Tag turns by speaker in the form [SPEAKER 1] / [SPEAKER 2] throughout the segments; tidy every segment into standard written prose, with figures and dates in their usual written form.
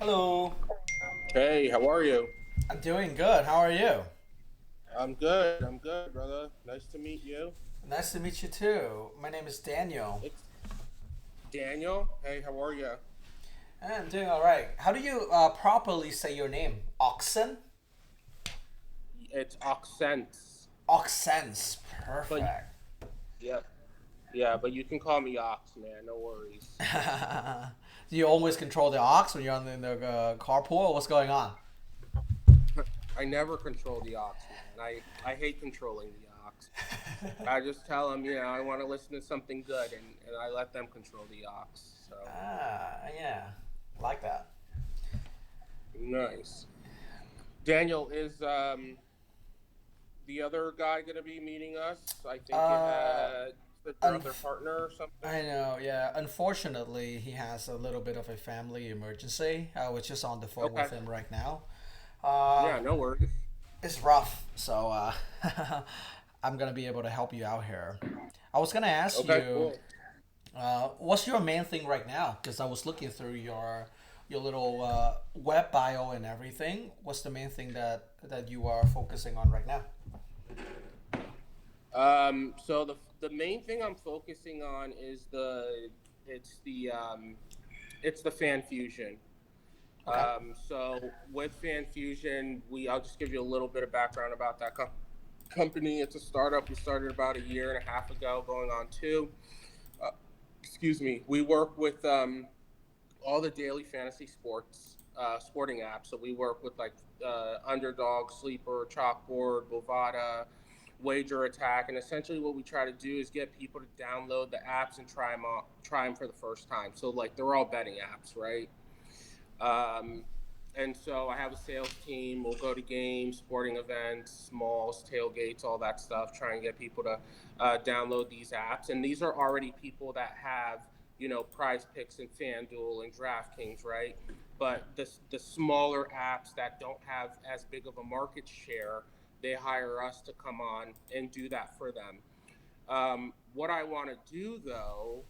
[SPEAKER 1] Hello.
[SPEAKER 2] Hey, how are you?
[SPEAKER 1] I'm doing good. How are you?
[SPEAKER 2] I'm good. I'm good, brother. Nice to meet you.
[SPEAKER 1] Nice to meet you too. My name is Daniel.
[SPEAKER 2] It's Daniel. Hey, how are you?
[SPEAKER 1] I'm doing all right. How do you properly say your name? Oxen?
[SPEAKER 2] It's Oxense.
[SPEAKER 1] Oxens.
[SPEAKER 2] But
[SPEAKER 1] Perfect.
[SPEAKER 2] yeah, yeah, but you can call me Ox, man. No worries.
[SPEAKER 1] Do you always control the ox when you're on the carpool? Or what's going on?
[SPEAKER 2] I never control the Ox, man. I hate controlling the Ox. I just tell them, I want to listen to something good, and I let them control the Ox. So
[SPEAKER 1] Yeah. Like that.
[SPEAKER 2] nice. Daniel, is the other guy gonna be meeting us? I think you
[SPEAKER 1] Uh,
[SPEAKER 2] had your
[SPEAKER 1] un-
[SPEAKER 2] other partner or something.
[SPEAKER 1] I know, yeah. Unfortunately, he has a little bit of a family emergency. I was just on the phone
[SPEAKER 2] Okay.
[SPEAKER 1] with him right now. Uh,
[SPEAKER 2] Yeah, no worries.
[SPEAKER 1] it's rough, so I'm gonna be able to help you out here. I was gonna ask
[SPEAKER 2] Okay,
[SPEAKER 1] you,
[SPEAKER 2] cool.
[SPEAKER 1] what's your main thing right now? Because I was looking through your little web bio and everything. What's the main thing that you are focusing on right now?
[SPEAKER 2] So the main thing I'm focusing on is it's the um, it's the FanFusion.
[SPEAKER 1] Okay.
[SPEAKER 2] So with FanFusion, I'll just give you a little bit of background about that company. It's a startup. We started about a year and a half ago, going on two. Uh, excuse me. We work with all the daily fantasy sporting apps. So we work with like Underdog, Sleeper, Chalkboard, Bovada, Wager Attack, and essentially what we try to do is get people to download the apps and try them for the first time. So like they're all betting apps, right? Um, and so I have a sales team. We'll go to games, sporting events, malls, tailgates, all that stuff. Try and get people to download these apps. And these are already people that have, Prize Picks and FanDuel and DraftKings, right? But the smaller apps that don't have as big of a market share, they hire us to come on and do that for them. What I want to do though,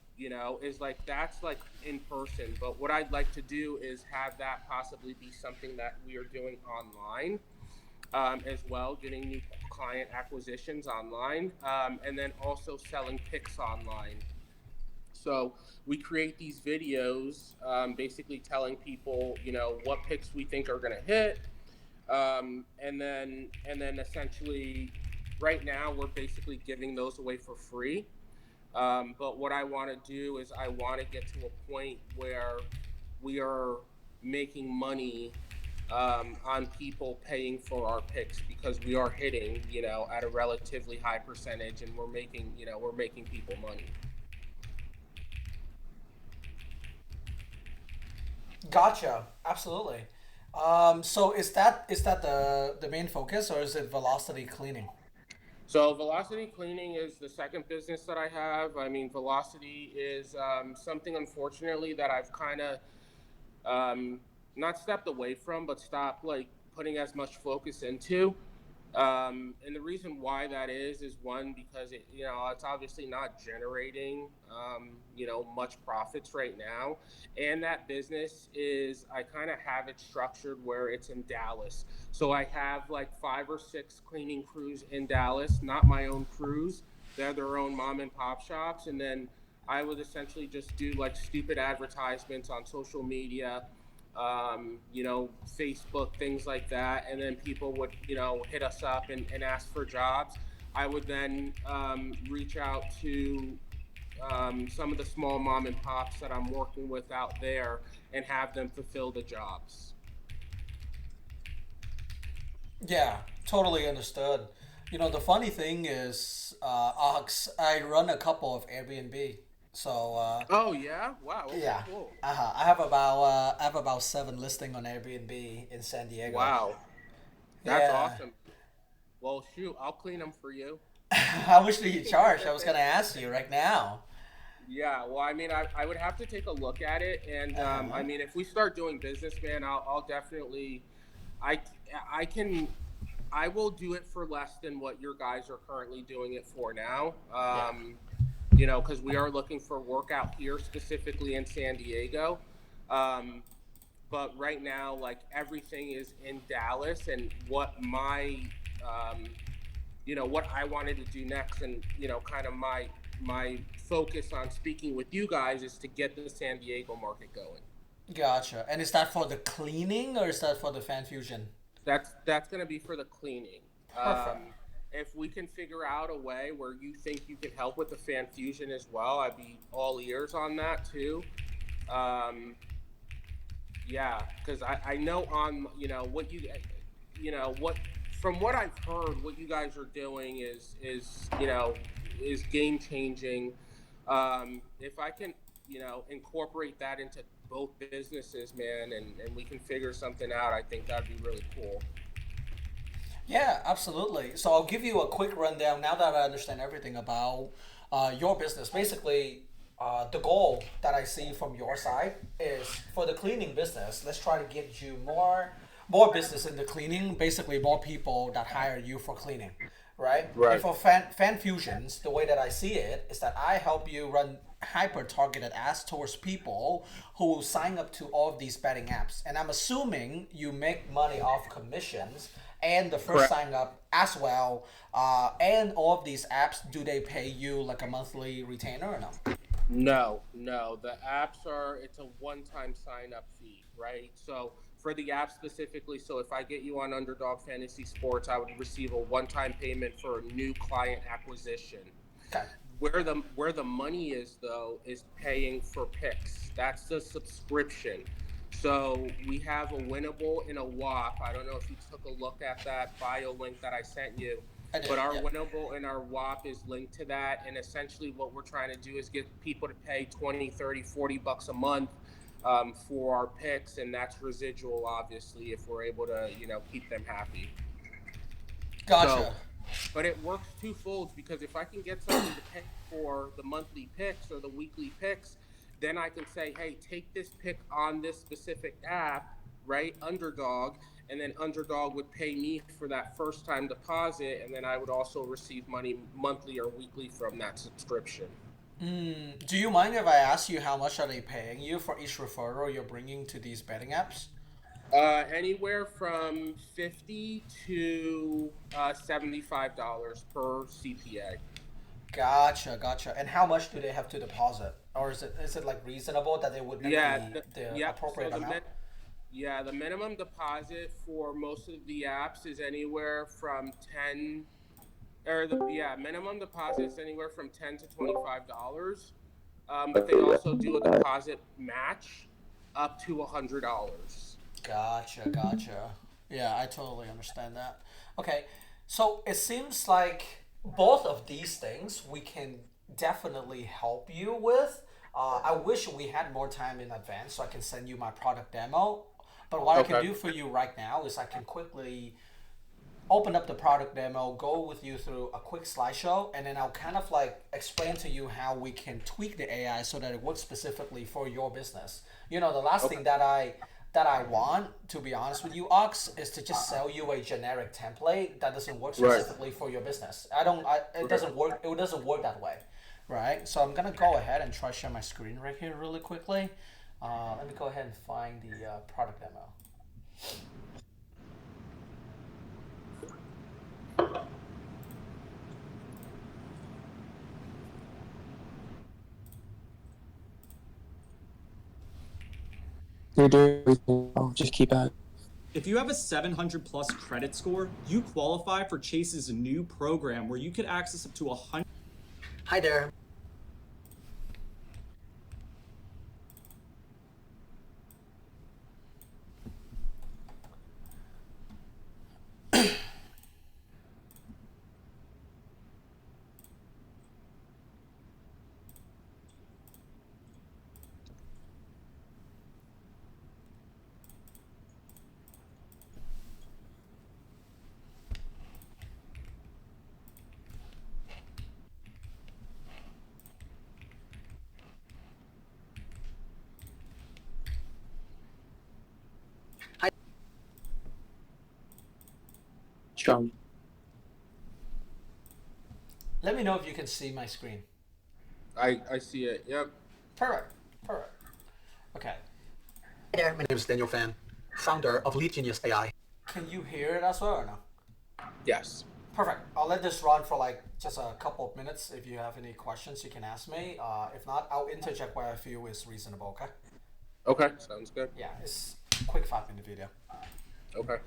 [SPEAKER 2] is like that's like in person. But what I'd like to do is have that possibly be something that we are doing online as well, getting new client acquisitions online, and then also selling picks online. So we create these videos, basically telling people, what picks we think are going to hit, and then essentially, right now we're basically giving those away for free. But what I want to do is I want to get to a point where we are making money on people paying for our picks because we are hitting, at a relatively high percentage, and we're making people money.
[SPEAKER 1] Gotcha. Absolutely. So is that the main focus, or is it velocity cleaning?
[SPEAKER 2] So velocity cleaning is the second business that I have. I mean, velocity is something, unfortunately, that I've kind of um, not stepped away from, but stopped like putting as much focus into. And the reason why that is one, because it's obviously not generating much profits right now, and that business is, I kind of have it structured where it's in Dallas. So I have like 5 or 6 cleaning crews in Dallas, not my own crews. They're their own mom and pop shops, and then I would essentially just do like stupid advertisements on social media, Facebook, things like that. And then people would, hit us up and ask for jobs. I would then reach out to some of the small mom and pops that I'm working with out there and have them fulfill the jobs.
[SPEAKER 1] Yeah, totally understood. The funny thing is, Ox, I run a couple of Airbnb. So,
[SPEAKER 2] Oh, yeah? Wow. Okay,
[SPEAKER 1] yeah,
[SPEAKER 2] cool.
[SPEAKER 1] I have about 7 listing on Airbnb in San Diego.
[SPEAKER 2] Wow. That's
[SPEAKER 1] Yeah.
[SPEAKER 2] awesome. Well, shoot, I'll clean them for you.
[SPEAKER 1] How much do you charge? I was gonna ask you right now.
[SPEAKER 2] Yeah, well, I mean, I would have to take a look at it, and I
[SPEAKER 1] Uh-huh.
[SPEAKER 2] mean, if we start doing business, man, I'll definitely, I, I can, I will do it for less than what your guys are currently doing it for now.
[SPEAKER 1] Yeah.
[SPEAKER 2] Because we are looking for work out here, specifically in San Diego. Um, but right now, like everything is in Dallas, and um, what I wanted to do next, and kind of my focus on speaking with you guys is to get the San Diego market going.
[SPEAKER 1] Gotcha. And is that for the cleaning or is that for the fan fusion?
[SPEAKER 2] That's going to be for the cleaning.
[SPEAKER 1] Perfect.
[SPEAKER 2] If we can figure out a way where you think you can help with the fan fusion as well, I'd be all ears on that too. Um, yeah, because I know on what what from what I've heard, what you guys are doing is game changing. If I can incorporate that into both businesses, man, and we can figure something out, I think that'd be really cool.
[SPEAKER 1] Yeah, absolutely. So I'll give you a quick rundown now that I understand everything about your business. Basically, the goal that I see from your side is for the cleaning business. Let's try to get you more business in the cleaning. Basically, more people that hire you for cleaning, right? And
[SPEAKER 2] Right.
[SPEAKER 1] for fan fusions, the way that I see it is that I help you run hyper targeted ads towards people who will sign up to all of these betting apps. And I'm assuming you make money off commissions and the first
[SPEAKER 2] Correct.
[SPEAKER 1] sign up as well. And all of these apps, do they pay you like a monthly retainer or no?
[SPEAKER 2] No, no. The apps it's a one-time sign-up fee, right? So for the app specifically, so if I get you on Underdog Fantasy Sports, I would receive a one-time payment for a new client acquisition.
[SPEAKER 1] Okay.
[SPEAKER 2] Where the money is though is paying for picks. That's the subscription. So we have a winnable in a WAP. I don't know if you took a look at that bio link that I sent you,
[SPEAKER 1] I did,
[SPEAKER 2] but our
[SPEAKER 1] yeah.
[SPEAKER 2] winnable and our WAP is linked to that. And essentially what we're trying to do is get people to pay 20, 30, $40 a month for our picks. And that's residual, obviously, if we're able to, keep them happy. So
[SPEAKER 1] Gotcha.
[SPEAKER 2] but it works twofold because if I can get somebody to pay for the monthly picks or the weekly picks, then I can say, hey, take this pick on this specific app, right? Underdog. And then Underdog would pay me for that first time deposit. And then I would also receive money monthly or weekly from that subscription.
[SPEAKER 1] Do you mind if I ask you how much are they paying you for each referral you're bringing to these betting apps?
[SPEAKER 2] Anywhere from 50 to $75 per CPA.
[SPEAKER 1] Gotcha, gotcha. And how much do they have to deposit? Or is it like reasonable that they would make
[SPEAKER 2] Yeah,
[SPEAKER 1] the
[SPEAKER 2] yep.
[SPEAKER 1] appropriate amount?
[SPEAKER 2] Yeah, the minimum deposit for most of the apps is anywhere from 10 minimum deposit is anywhere from 10 to $25. But they also do a deposit match up to $100.
[SPEAKER 1] Gotcha, gotcha. Yeah, I totally understand that. Okay, so it seems like both of these things we can definitely help you with. I wish we had more time in advance so I can send you my product demo. But what I can
[SPEAKER 2] Okay.
[SPEAKER 1] do for you right now is I can quickly open up the product demo, go with you through a quick slideshow, and then I'll kind of like explain to you how we can tweak the AI so that it works specifically for your business. The last
[SPEAKER 2] Okay.
[SPEAKER 1] thing that I want, to be honest with you, Ox, is to just sell you a generic template that doesn't work
[SPEAKER 2] Right.
[SPEAKER 1] specifically for your business. I don't. It
[SPEAKER 2] Right.
[SPEAKER 1] doesn't work. It doesn't work that way, right? So I'm gonna go ahead and try to share my screen right here really quickly. Let me go ahead and find the product demo.
[SPEAKER 3] You're doing everything well. Just keep at it.
[SPEAKER 4] If you have a 700 plus credit score, you qualify for Chase's new program where you could access up to 100.
[SPEAKER 1] Hi there. Hi.
[SPEAKER 3] Strong.
[SPEAKER 1] Let me know if you can see my screen.
[SPEAKER 2] I see it. Yep.
[SPEAKER 1] Perfect. Perfect. Okay.
[SPEAKER 5] Hey there, my name is Daniel Fan, founder of Lead Genius AI.
[SPEAKER 1] Can you hear it as well or no?
[SPEAKER 2] Yes.
[SPEAKER 1] Perfect. I'll let this run for like just a couple of minutes. If you have any questions, you can ask me. If not, I'll interject where I feel is reasonable. Okay?
[SPEAKER 2] Okay, sounds good.
[SPEAKER 1] Yeah, it's a quick 5-minute video.
[SPEAKER 2] Okay.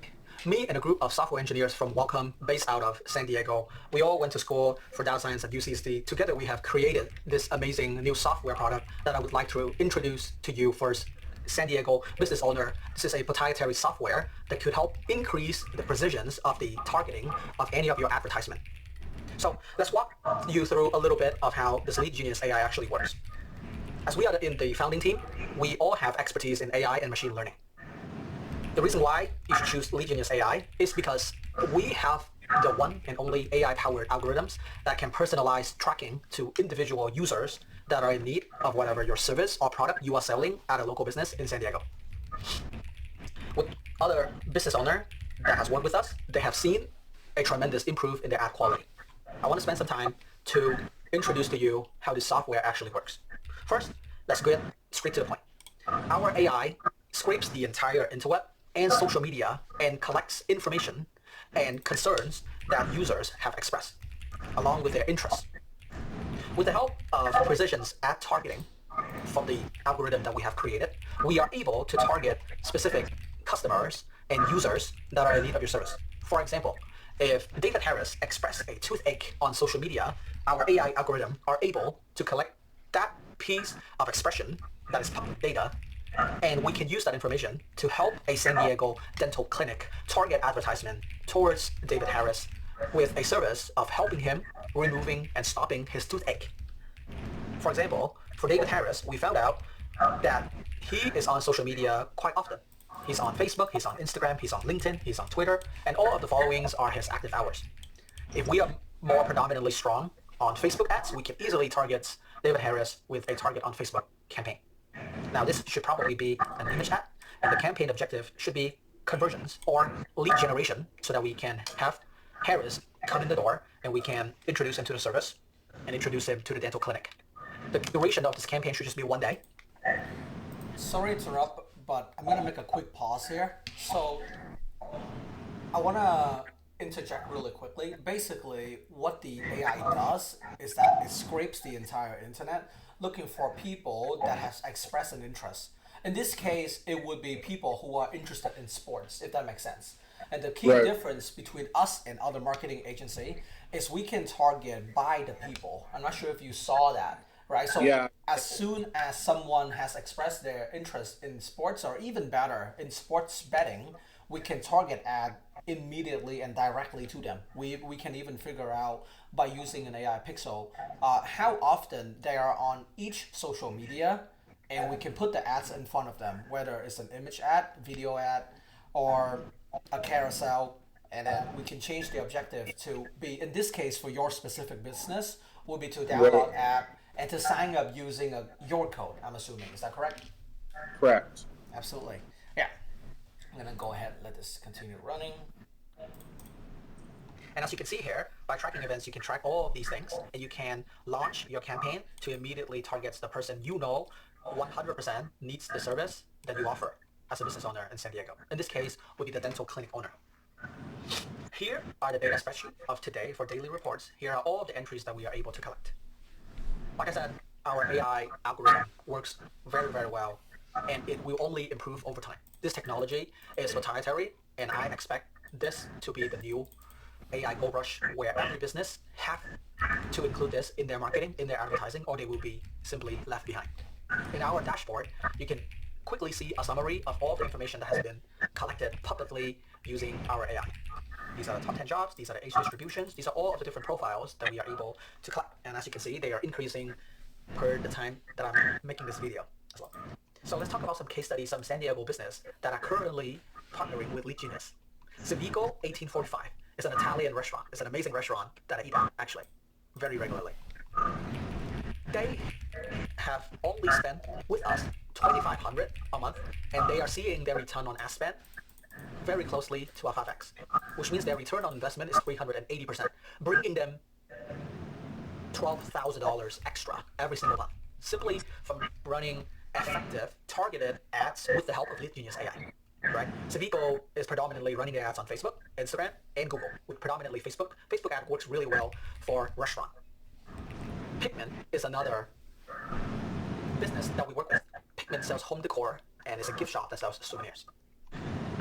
[SPEAKER 5] Me and a group of software engineers from Welcome, based out of San Diego, we all went to school for data science at UCSD. Together, we have created this amazing new software product that I would like to introduce to you first. San Diego business owner, this is a proprietary software that could help increase the precisions of the targeting of any of your advertisement. So let's walk you through a little bit of how this Lead Genius AI actually works. As we are in the founding team, we all have expertise in AI and machine learning. The reason why you should choose Lead Genius AI is because we have the one and only AI-powered algorithms that can personalize tracking to individual users that are in need of whatever your service or product you are selling at a local business in San Diego. With other business owner that has worked with us, they have seen a tremendous improve in their ad quality. I want to spend some time to introduce to you how this software actually works. First, let's get straight to the point. Our AI scrapes the entire interweb and social media and collects information and concerns that users have expressed, along with their interests. With the help of Precision's ad targeting from the algorithm that we have created, we are able to target specific customers and users that are in need of your service. For example, if David Harris expressed a toothache on social media, our AI algorithm are able to collect that piece of expression that is public data, and we can use that information to help a San Diego dental clinic target advertisement towards David Harris with a service of helping him removing and stopping his toothache. For example, for David Harris, we found out that he is on social media quite often. He's on Facebook, he's on Instagram, he's on LinkedIn, he's on Twitter, and all of the followings are his active hours. If we are more predominantly strong on Facebook ads, we can easily target David Harris with a target on Facebook campaign. Now, this should probably be an image ad, and the campaign objective should be conversions or lead generation so that we can have Harris come in the door and we can introduce him to the service and introduce him to the dental clinic. The duration of this campaign should just be 1 day.
[SPEAKER 1] Sorry to interrupt, but I'm gonna make a quick pause here. So I wanna interject really quickly. Basically, what the AI does is that it scrapes the entire internet looking for people that has expressed an interest. In this case, it would be people who are interested in sports, if that makes sense. And the key difference between us and other marketing agency is we can target by the people. I'm not sure if you saw that, right? So as soon as someone has expressed their interest in sports, or even better, in sports betting, we can target ad immediately and directly to them. We can even figure out by using an AI pixel how often they are on each social media, and we can put the ads in front of them, whether it's an image ad, video ad, or a carousel, and then we can change the objective to be, in this case for your specific business, will be to download app and to sign up using your code, I'm assuming. Is that correct?
[SPEAKER 2] Correct.
[SPEAKER 1] Absolutely. Yeah. I'm gonna go ahead and let this continue running.
[SPEAKER 5] And as you can see here, by tracking events, you can track all of these things, and you can launch your campaign to immediately target the person you know 100% needs the service that you offer as a business owner in San Diego. In this case, would be the dental clinic owner. Here are the data spreadsheet of today for daily reports. Here are all of the entries that we are able to collect. Like I said, our AI algorithm works very, very well, and it will only improve over time. This technology is proprietary, and I expect this to be the new AI gold rush, where every business have to include this in their marketing, in their advertising, or they will be simply left behind. In our dashboard, you can quickly see a summary of all the information that has been collected publicly using our AI. These are the top 10 jobs, these are the age distributions, these are all of the different profiles that we are able to collect. And as you can see, they are increasing per the time that I'm making this video as well. So let's talk about some case studies, some San Diego business that are currently partnering with Lead Genius. Civico 1845 is an Italian restaurant. It's an amazing restaurant that I eat at, actually, very regularly. They have only spent with us $2,500 a month, and they are seeing their return on ad spend very closely to a 5x, which means their return on investment is 380%, bringing them $12,000 extra every single month, simply from running effective, targeted ads with the help of Lead Genius AI. Right? So people is predominantly running their ads on Facebook, Instagram, and Google, with predominantly Facebook. Facebook ad works really well for restaurant. Pigment is another business that we work with. Pigment sells home decor and is a gift shop that sells souvenirs.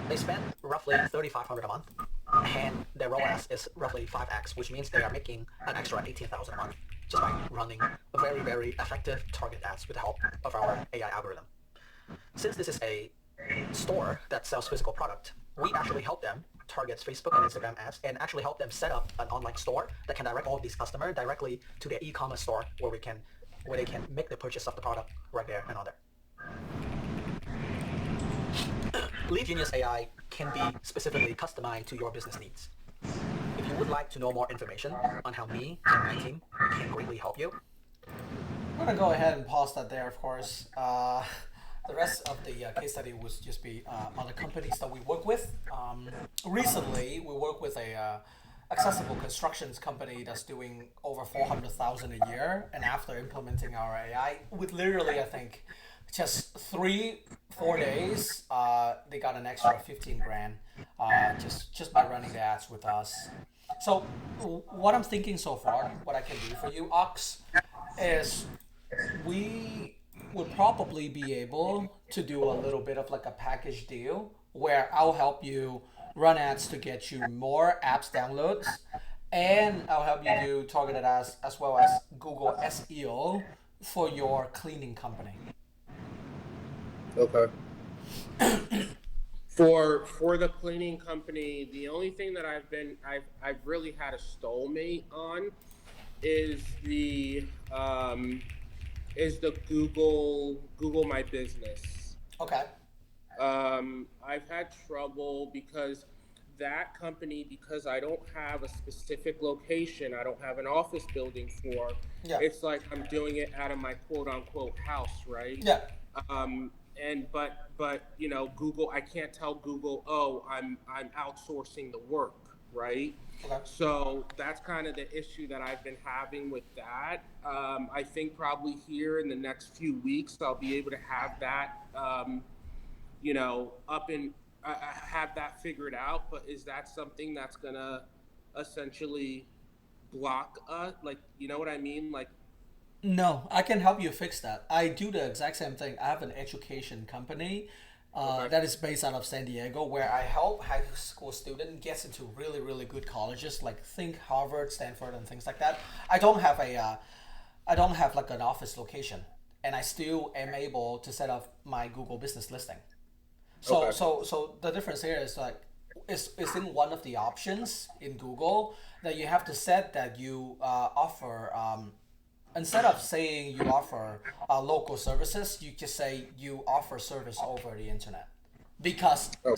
[SPEAKER 5] They spend roughly $3,500 a month, and their ROAS is roughly 5x, which means they are making an extra $18,000 a month just by running very, very effective target ads with the help of our AI algorithm. Since this is a store that sells physical product, we actually help them target Facebook and Instagram ads and actually help them set up an online store that can direct all of these customers directly to their e-commerce store where they can make the purchase of the product right there and on there. Lead Genius AI can be specifically customized to your business needs. If you would like to know more information on how me and my team can greatly help you,
[SPEAKER 1] I'm gonna go ahead and pause that there, of course. The rest of the case study would just be other companies that we work with. Recently, we work with a accessible constructions company that's doing over 400,000 a year, and after implementing our AI, with literally, I think, just 3-4 days, they got an extra 15 grand just by running the ads with us. So what I'm thinking so far, what I can do for you, Ox, is we would probably be able to do a little bit of like a package deal where I'll help you run ads to get you more apps downloads, and I'll help you do targeted ads as well as Google SEO for your cleaning company.
[SPEAKER 2] Okay. For the cleaning company, the only thing that I've really had a stalemate on is the Google My Business.
[SPEAKER 1] Okay.
[SPEAKER 2] I've had trouble because that company, because I don't have a specific location, I don't have an office building for.
[SPEAKER 1] Yeah.
[SPEAKER 2] It's like I'm doing it out of my quote unquote house, right?
[SPEAKER 1] Yeah.
[SPEAKER 2] But you know, Google, I can't tell Google, oh, I'm outsourcing the work, right?
[SPEAKER 1] Okay.
[SPEAKER 2] So that's kind of the issue that I've been having with that. I think probably here in the next few weeks I'll be able to have that, you know, up and have that figured out. But is that something that's gonna essentially block us? Like, you know what I mean? Like,
[SPEAKER 1] No, I can help you fix that. I do the exact same thing. I have an education company that is based out of San Diego, where I help high school students get into really, really good colleges, like think Harvard, Stanford, and things like that. I don't have like an office location, and I still am able to set up my Google business listing. So
[SPEAKER 2] Okay.
[SPEAKER 1] so the difference here is like it's in one of the options in Google that you have to set that you offer. Instead of saying you offer local services, you just say you offer service over the internet. Because
[SPEAKER 2] Okay.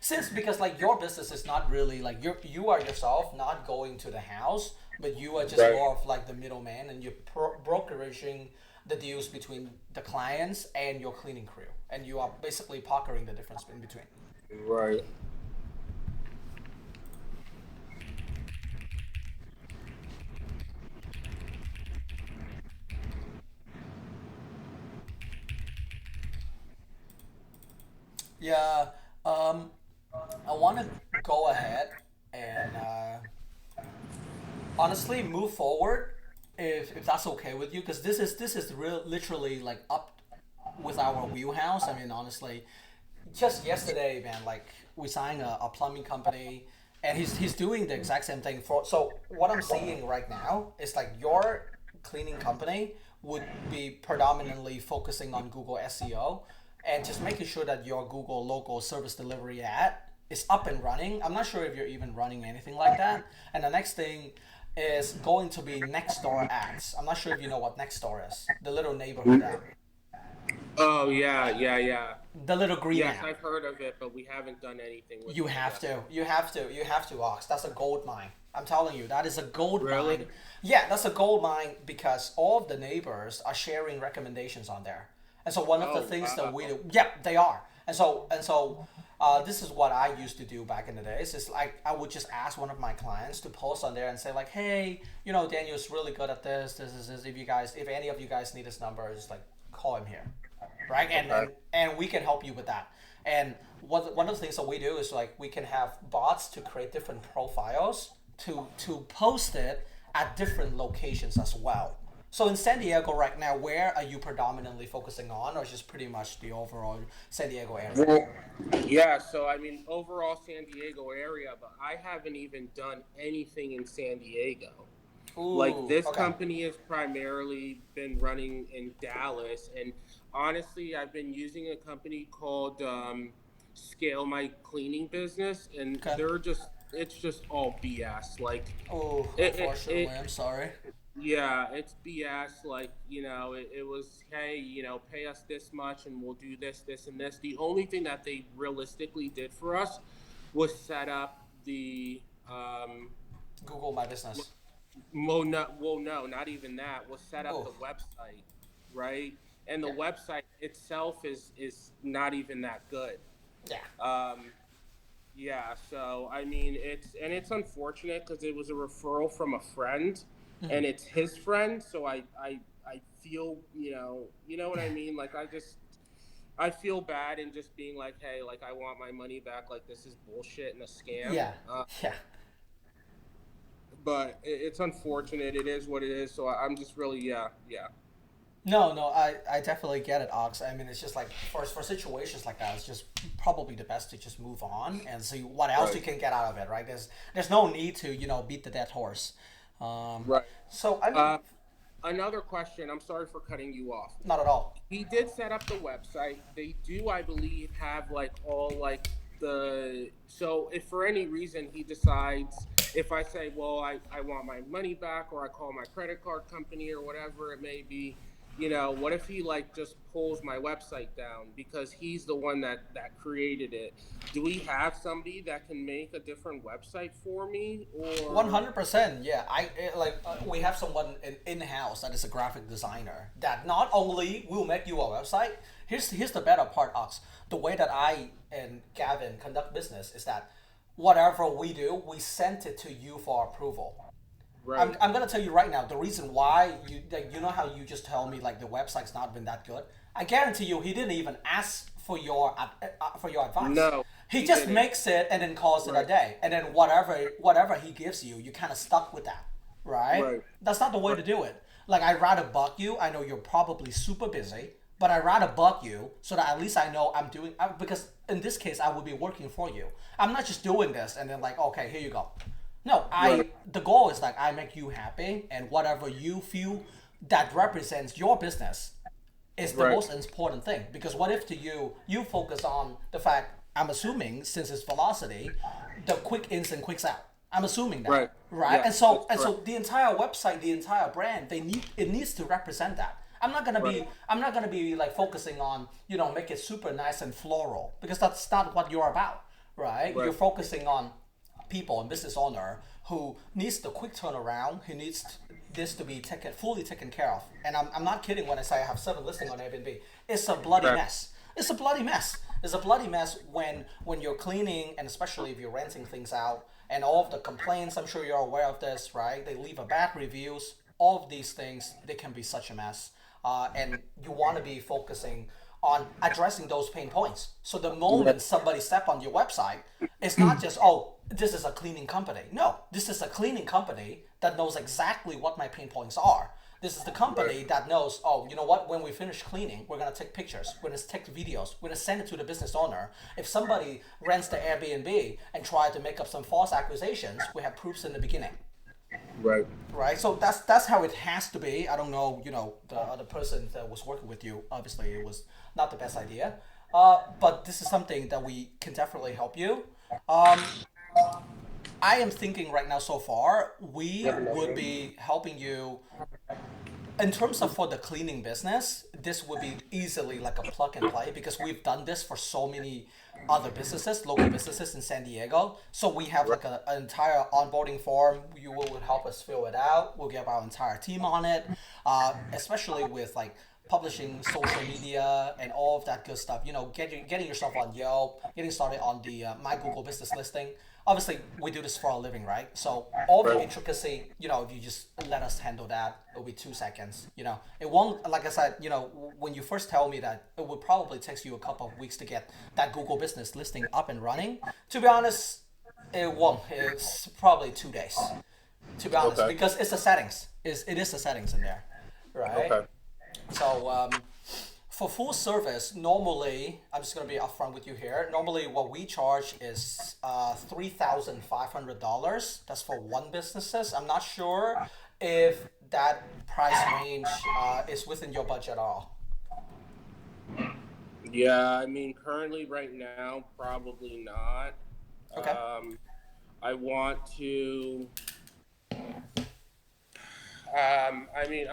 [SPEAKER 1] since because like your business is not really like you are yourself not going to the house, but you are just
[SPEAKER 2] Right.
[SPEAKER 1] more of like the middleman, and you're brokeraging the deals between the clients and your cleaning crew, and you are basically pocketing the difference in between.
[SPEAKER 2] Right.
[SPEAKER 1] Yeah, I want to go ahead and honestly move forward if that's okay with you, because this is real literally like up with our wheelhouse. I mean, honestly, just yesterday, man, like we signed a plumbing company, and he's doing the exact same thing for. So what I'm seeing right now is like your cleaning company would be predominantly focusing on Google SEO and just making sure that your Google local service delivery ad is up and running. I'm not sure if you're even running anything like that. And the next thing is going to be next door ads. I'm not sure if you know what next door is. The little neighborhood app.
[SPEAKER 2] Oh yeah.
[SPEAKER 1] The little green
[SPEAKER 2] Yes,
[SPEAKER 1] app.
[SPEAKER 2] I've heard of it, but we haven't done anything with
[SPEAKER 1] You
[SPEAKER 2] it
[SPEAKER 1] have
[SPEAKER 2] yet.
[SPEAKER 1] to. You have to, Ox. That's a gold mine. I'm telling you, that is a gold
[SPEAKER 2] Really?
[SPEAKER 1] mine. Yeah, that's a gold mine because all of the neighbors are sharing recommendations on there. And so one of the
[SPEAKER 2] Oh,
[SPEAKER 1] things that we
[SPEAKER 2] wow.
[SPEAKER 1] do, yeah, they are. And so this is what I used to do back in the days. Is like I would just ask one of my clients to post on there and say like, hey, you know, Daniel's really good at this. This is this. If any of you guys need his number, just like call him here. right?
[SPEAKER 2] Okay.
[SPEAKER 1] And we can help you with that. And one of the things that we do is like we can have bots to create different profiles to post it at different locations as well. So in San Diego right now, where are you predominantly focusing on, or just pretty much the overall San Diego area?
[SPEAKER 2] Well, yeah. So I mean, overall San Diego area, but I haven't even done anything in San Diego. Like
[SPEAKER 1] Ooh,
[SPEAKER 2] this
[SPEAKER 1] okay.
[SPEAKER 2] company has primarily been running in Dallas, and honestly, I've been using a company called Scale My Cleaning Business, and
[SPEAKER 1] Okay.
[SPEAKER 2] it's just all BS. Like
[SPEAKER 1] Oh,
[SPEAKER 2] it
[SPEAKER 1] unfortunately, I'm sorry.
[SPEAKER 2] yeah, it's BS. Like, it was, hey, pay us this much and we'll do this, this, and this. The only thing that they realistically did for us was set up the,
[SPEAKER 1] Google My Business.
[SPEAKER 2] no, not even that, was set up
[SPEAKER 1] Oh,
[SPEAKER 2] the website, right? And the
[SPEAKER 1] yeah,
[SPEAKER 2] website itself is not even that good.
[SPEAKER 1] yeah.
[SPEAKER 2] Um, Yeah, so I mean it's unfortunate because it was a referral from a friend,
[SPEAKER 1] Mhm.
[SPEAKER 2] and it's his friend. So I feel what I mean. Like I feel bad in just being like, hey, like I want my money back. Like this is bullshit and a scam.
[SPEAKER 1] Yeah, yeah.
[SPEAKER 2] But it's unfortunate. It is what it is. So I'm just really yeah.
[SPEAKER 1] No, no, I definitely get it, Ox. I mean, it's just like for situations like that, it's just probably the best to just move on and see what else you
[SPEAKER 2] Right.
[SPEAKER 1] can get out of it, right? There's no need to beat the dead horse. Um,
[SPEAKER 2] Right.
[SPEAKER 1] so I mean,
[SPEAKER 2] Uh, Another question. I'm sorry for cutting you off.
[SPEAKER 1] not at all.
[SPEAKER 2] He did set up the website. They do, I believe, have like all like the so if for any reason he decides, if I say, well, I want my money back, or I call my credit card company or whatever it may be, what if he like just pulls my website down because he's the one that created it? Do we have somebody that can make a different website for me,
[SPEAKER 1] One
[SPEAKER 2] or
[SPEAKER 1] hundred percent, yeah. We have someone in house that is a graphic designer that not only will make you a website. Here's the better part, Ox. The way that I and Gavin conduct business is that whatever we do, we send it to you for approval.
[SPEAKER 2] right,
[SPEAKER 1] I'm gonna tell you right now the reason why you know how you just tell me like the website's not been that good. I guarantee you he didn't even ask for your advice.
[SPEAKER 2] no,
[SPEAKER 1] He
[SPEAKER 2] he
[SPEAKER 1] just
[SPEAKER 2] didn't,
[SPEAKER 1] makes it and then calls it a
[SPEAKER 2] right,
[SPEAKER 1] day, and then whatever he gives you, you kind of stuck with that, right?
[SPEAKER 2] right,
[SPEAKER 1] That's not the way
[SPEAKER 2] right,
[SPEAKER 1] to do it. Like I'd rather bug you. I know you're probably super busy, but I'd rather bug you so that at least I know I'm doing because in this case I will be working for you. I'm not just doing this and then like okay here you go. No,
[SPEAKER 2] right,
[SPEAKER 1] the goal is like I make you happy and whatever you feel that represents your business is the
[SPEAKER 2] right,
[SPEAKER 1] most important thing. Because what if to you focus on the fact I'm assuming since it's velocity, the quick ins and quicks out. I'm assuming that,
[SPEAKER 2] right.
[SPEAKER 1] right?
[SPEAKER 2] Yes,
[SPEAKER 1] And so
[SPEAKER 2] that's
[SPEAKER 1] and
[SPEAKER 2] correct.
[SPEAKER 1] so the entire website, the entire brand, it needs to represent that.
[SPEAKER 2] Right,
[SPEAKER 1] I'm not gonna be like focusing on make it super nice and floral because that's not what you're about, right? You're
[SPEAKER 2] right,
[SPEAKER 1] focusing on people and business owner who needs the quick turnaround, who needs this to be fully taken care of. And I'm not kidding when I say I have 7 listings on Airbnb. It's a bloody
[SPEAKER 2] right,
[SPEAKER 1] mess. It's a bloody mess. It's a bloody mess when you're cleaning and especially if you're renting things out and all of the complaints. I'm sure you're aware of this, right? They leave a bad reviews. All of these things they can be such a mess, and you want to be focusing on addressing those pain points. So the
[SPEAKER 2] right,
[SPEAKER 1] moment somebody step on your website, it's not just this is a cleaning company. No, this is a cleaning company that knows exactly what my pain points are. This is the
[SPEAKER 2] right,
[SPEAKER 1] company that knows, oh, you know what? When we finish cleaning, we're gonna take pictures. We're gonna take videos. We're gonna send it to the business owner. If somebody rents the Airbnb and try to make up some false accusations, we have proofs in the beginning,
[SPEAKER 2] right.
[SPEAKER 1] right? So that's how it has to be. I don't know, the other person that was working with you. Obviously, it was not the best idea, but this is something that we can definitely help you. Um, I am thinking right now so far
[SPEAKER 2] You
[SPEAKER 1] we
[SPEAKER 2] have another
[SPEAKER 1] would
[SPEAKER 2] one?
[SPEAKER 1] be helping you in terms of for the cleaning business. This would be easily like a plug and play because we've done this for so many other businesses, local businesses in San Diego. So we have
[SPEAKER 2] Right,
[SPEAKER 1] like an entire onboarding form. You will help us fill it out. We'll get our entire team on it, especially with like publishing social media and all of that good stuff. Getting yourself on Yelp, getting started on the My Google Business listing. obviously we do this for a living, right? So all the
[SPEAKER 2] Right.
[SPEAKER 1] intricacy, if you just let us handle that, it'll be 2 seconds. It won't. Like I said, when you first tell me that it would probably take you a couple of weeks to get that Google business listing up and running. To be honest, it won't. It's probably 2 days. To be honest,
[SPEAKER 2] Okay.
[SPEAKER 1] because it's the settings. It is the settings in there, right?
[SPEAKER 2] Okay.
[SPEAKER 1] So for full service, normally, I'm just gonna be upfront with you here. Normally, what we charge is $3,500. That's for one businesses. I'm not sure if that price range is within your budget at all.
[SPEAKER 2] Yeah, I mean, currently right now, probably not.
[SPEAKER 1] Okay.
[SPEAKER 2] I want to. I mean,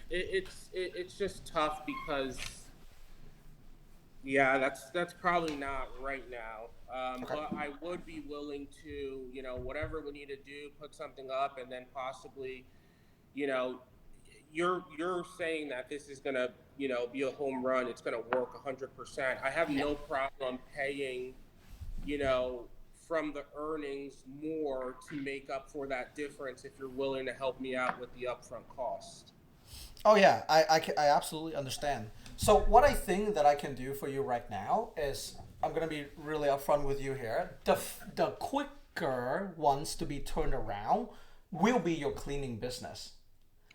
[SPEAKER 2] it's just tough because, yeah, that's probably not right now.
[SPEAKER 1] Okay.
[SPEAKER 2] But I would be willing to, whatever we need to do, put something up, and then possibly, you know, you're saying that this is gonna, be a home run. It's gonna work 100%. I have no problem paying, from the earnings more to make up for that difference if you're willing to help me out with the upfront cost.
[SPEAKER 1] Oh yeah, I absolutely understand. So what I think that I can do for you right now is I'm gonna be really upfront with you here. The quicker ones to be turned around will be your cleaning business.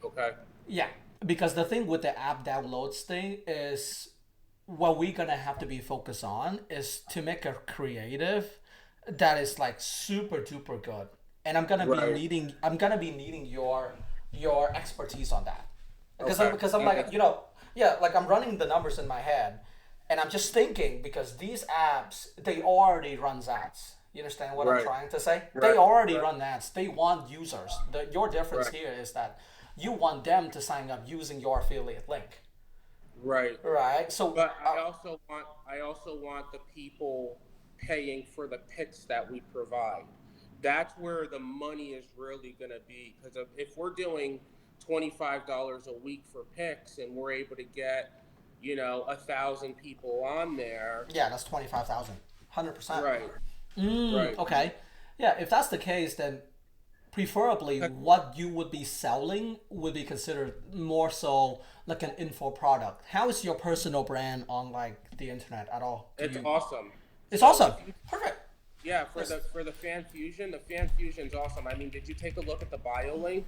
[SPEAKER 2] Okay.
[SPEAKER 1] Yeah, because the thing with the app downloads thing is what we're gonna have to be focused on is to make a creative that is like super duper good, and
[SPEAKER 2] Right.
[SPEAKER 1] I'm gonna be needing your expertise on that, because
[SPEAKER 2] Okay.
[SPEAKER 1] I'm like yeah, like I'm running the numbers in my head, and I'm just thinking because these apps they already run ads. You understand what I'm
[SPEAKER 2] Right.
[SPEAKER 1] trying to say?
[SPEAKER 2] Right.
[SPEAKER 1] They already
[SPEAKER 2] Right.
[SPEAKER 1] run ads. They want users. Your difference
[SPEAKER 2] Right.
[SPEAKER 1] here is that you want them to sign up using your affiliate link,
[SPEAKER 2] Right.
[SPEAKER 1] right? So
[SPEAKER 2] But I also want the people paying for the picks that we provide. That's where the money is really going to be, because if we're doing $25 a week for picks and we're able to get 1,000 people on there.
[SPEAKER 1] yeah, that's 25,000, 100%.
[SPEAKER 2] Right. Right.
[SPEAKER 1] Okay, yeah. If that's the case, then preferably what you would be selling would be considered more so like an info product. How is your personal brand on like the internet at all?
[SPEAKER 2] It's awesome.
[SPEAKER 1] It's
[SPEAKER 2] So
[SPEAKER 1] awesome.
[SPEAKER 2] if you-
[SPEAKER 1] Perfect.
[SPEAKER 2] Yeah, for the FanFusion, the FanFusion's awesome. I mean, did you take a look at the bio link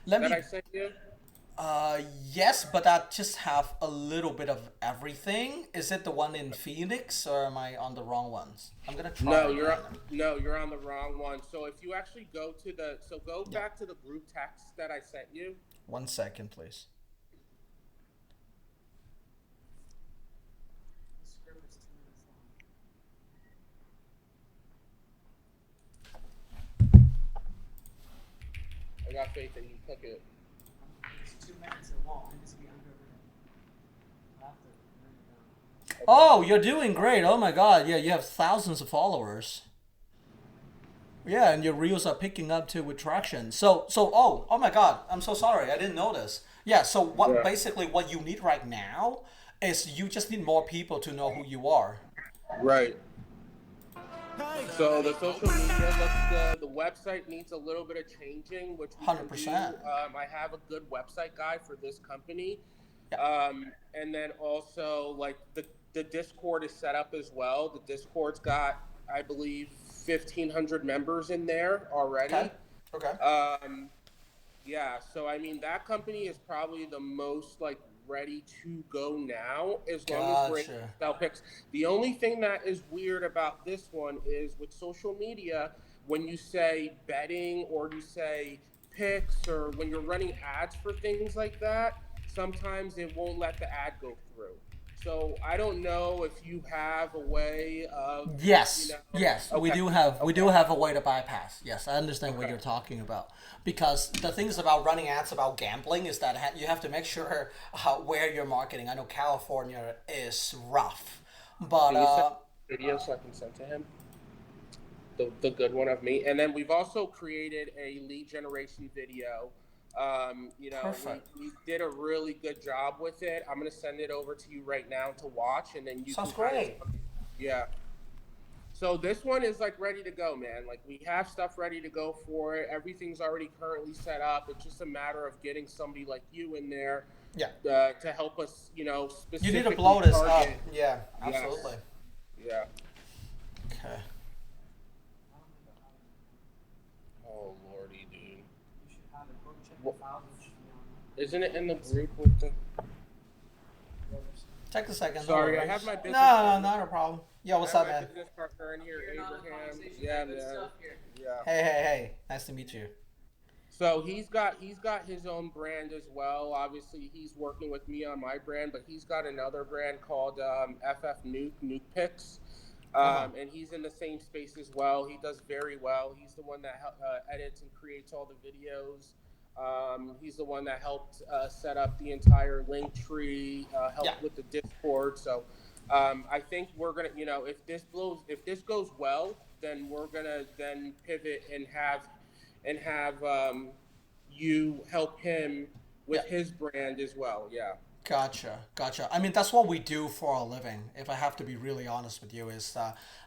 [SPEAKER 1] Let
[SPEAKER 2] that
[SPEAKER 1] me.
[SPEAKER 2] I sent you?
[SPEAKER 1] Yes, but that just have a little bit of everything. Is it the one in Phoenix, or am I on the wrong ones? I'm gonna try.
[SPEAKER 2] No,
[SPEAKER 1] it again.
[SPEAKER 2] you're on the wrong one. So if you actually go to go back to the group text that I sent you.
[SPEAKER 1] 1 second, please.
[SPEAKER 2] I got faith that you took it.
[SPEAKER 6] It's 2 minutes. It won't. It needs to be under a minute. I'll have to bring it down.
[SPEAKER 1] Oh, you're doing great. Oh my God. Yeah, you have thousands of followers. Yeah, and your reels are picking up too with traction. Oh my God. I'm so sorry. I didn't know this. Yeah, so
[SPEAKER 2] Yeah.
[SPEAKER 1] basically what you need right now is you just need more people to know who you are.
[SPEAKER 2] Right. So the social media looks good. The website needs a little bit of changing, which we can do.
[SPEAKER 1] 100%.
[SPEAKER 2] I have a good website guy for this company.
[SPEAKER 1] Yeah.
[SPEAKER 2] And then also like the Discord is set up as well. The Discord's got, I believe, 1,500 members in there already.
[SPEAKER 1] Okay.
[SPEAKER 2] Yeah, so I mean that company is probably the most like ready to go now, as long as we're able to
[SPEAKER 1] Gotcha.
[SPEAKER 2] sell picks. The only thing that is weird about this one is with social media, when you say betting or you say picks or when you're running ads for things like that, sometimes it won't let the ad go through. So I don't know if you have a way of
[SPEAKER 1] Yes, yes, we
[SPEAKER 2] Okay.
[SPEAKER 1] do have a way to bypass. Yes, I understand what
[SPEAKER 2] Okay.
[SPEAKER 1] you're talking about. Because the things about running ads about gambling is that you have to make sure where you're marketing. I know California is rough, but
[SPEAKER 2] Can you send a video so I can send to him? The good one of me. And then we've also created a lead generation video.
[SPEAKER 1] Perfect.
[SPEAKER 2] We did a really good job with it. I'm gonna send it over to you right now to watch, and then you
[SPEAKER 1] Sounds
[SPEAKER 2] can
[SPEAKER 1] great.
[SPEAKER 2] Yeah. So this one is like ready to go, man. Like we have stuff ready to go for it. Everything's already currently set up. It's just a matter of getting somebody like you in there
[SPEAKER 1] Yeah.
[SPEAKER 2] to help us, you know,
[SPEAKER 1] You need to
[SPEAKER 2] specifically
[SPEAKER 1] blow this up.
[SPEAKER 2] target.
[SPEAKER 1] Yeah,
[SPEAKER 2] Yes.
[SPEAKER 1] absolutely.
[SPEAKER 2] Yeah.
[SPEAKER 1] Okay.
[SPEAKER 2] Oh lordy, dude.
[SPEAKER 6] You should have it. Go check
[SPEAKER 2] What-
[SPEAKER 6] the files. It should be on
[SPEAKER 2] Isn't it in the group with the?
[SPEAKER 6] the website.
[SPEAKER 1] Take a second.
[SPEAKER 2] Sorry,
[SPEAKER 1] no
[SPEAKER 2] I
[SPEAKER 1] worries.
[SPEAKER 2] have my business.
[SPEAKER 1] No,
[SPEAKER 2] partner-
[SPEAKER 1] not a problem. Yo, what's
[SPEAKER 2] I
[SPEAKER 1] up,
[SPEAKER 2] have my
[SPEAKER 1] man?
[SPEAKER 2] business partner in here,
[SPEAKER 6] You're not in
[SPEAKER 2] Abraham.
[SPEAKER 6] conversation.
[SPEAKER 2] Yeah,
[SPEAKER 6] Good
[SPEAKER 2] man.
[SPEAKER 6] stuff here.
[SPEAKER 2] Yeah.
[SPEAKER 1] Hey. Nice to meet you.
[SPEAKER 2] So he's got his own brand as well. Obviously, he's working with me on my brand, but he's got another brand called FF Nuke Picks, and he's in the same space as well. He does very well. He's the one that edits and creates all the videos. He's the one that helped set up the entire link tree, helped
[SPEAKER 1] Yeah.
[SPEAKER 2] with the Discord. So I think we're gonna, you know, if this goes well, then we're gonna then pivot and have you help him with
[SPEAKER 1] Yeah.
[SPEAKER 2] his brand as well. Yeah.
[SPEAKER 1] Gotcha. I mean, that's what we do for a living. If I have to be really honest with you, is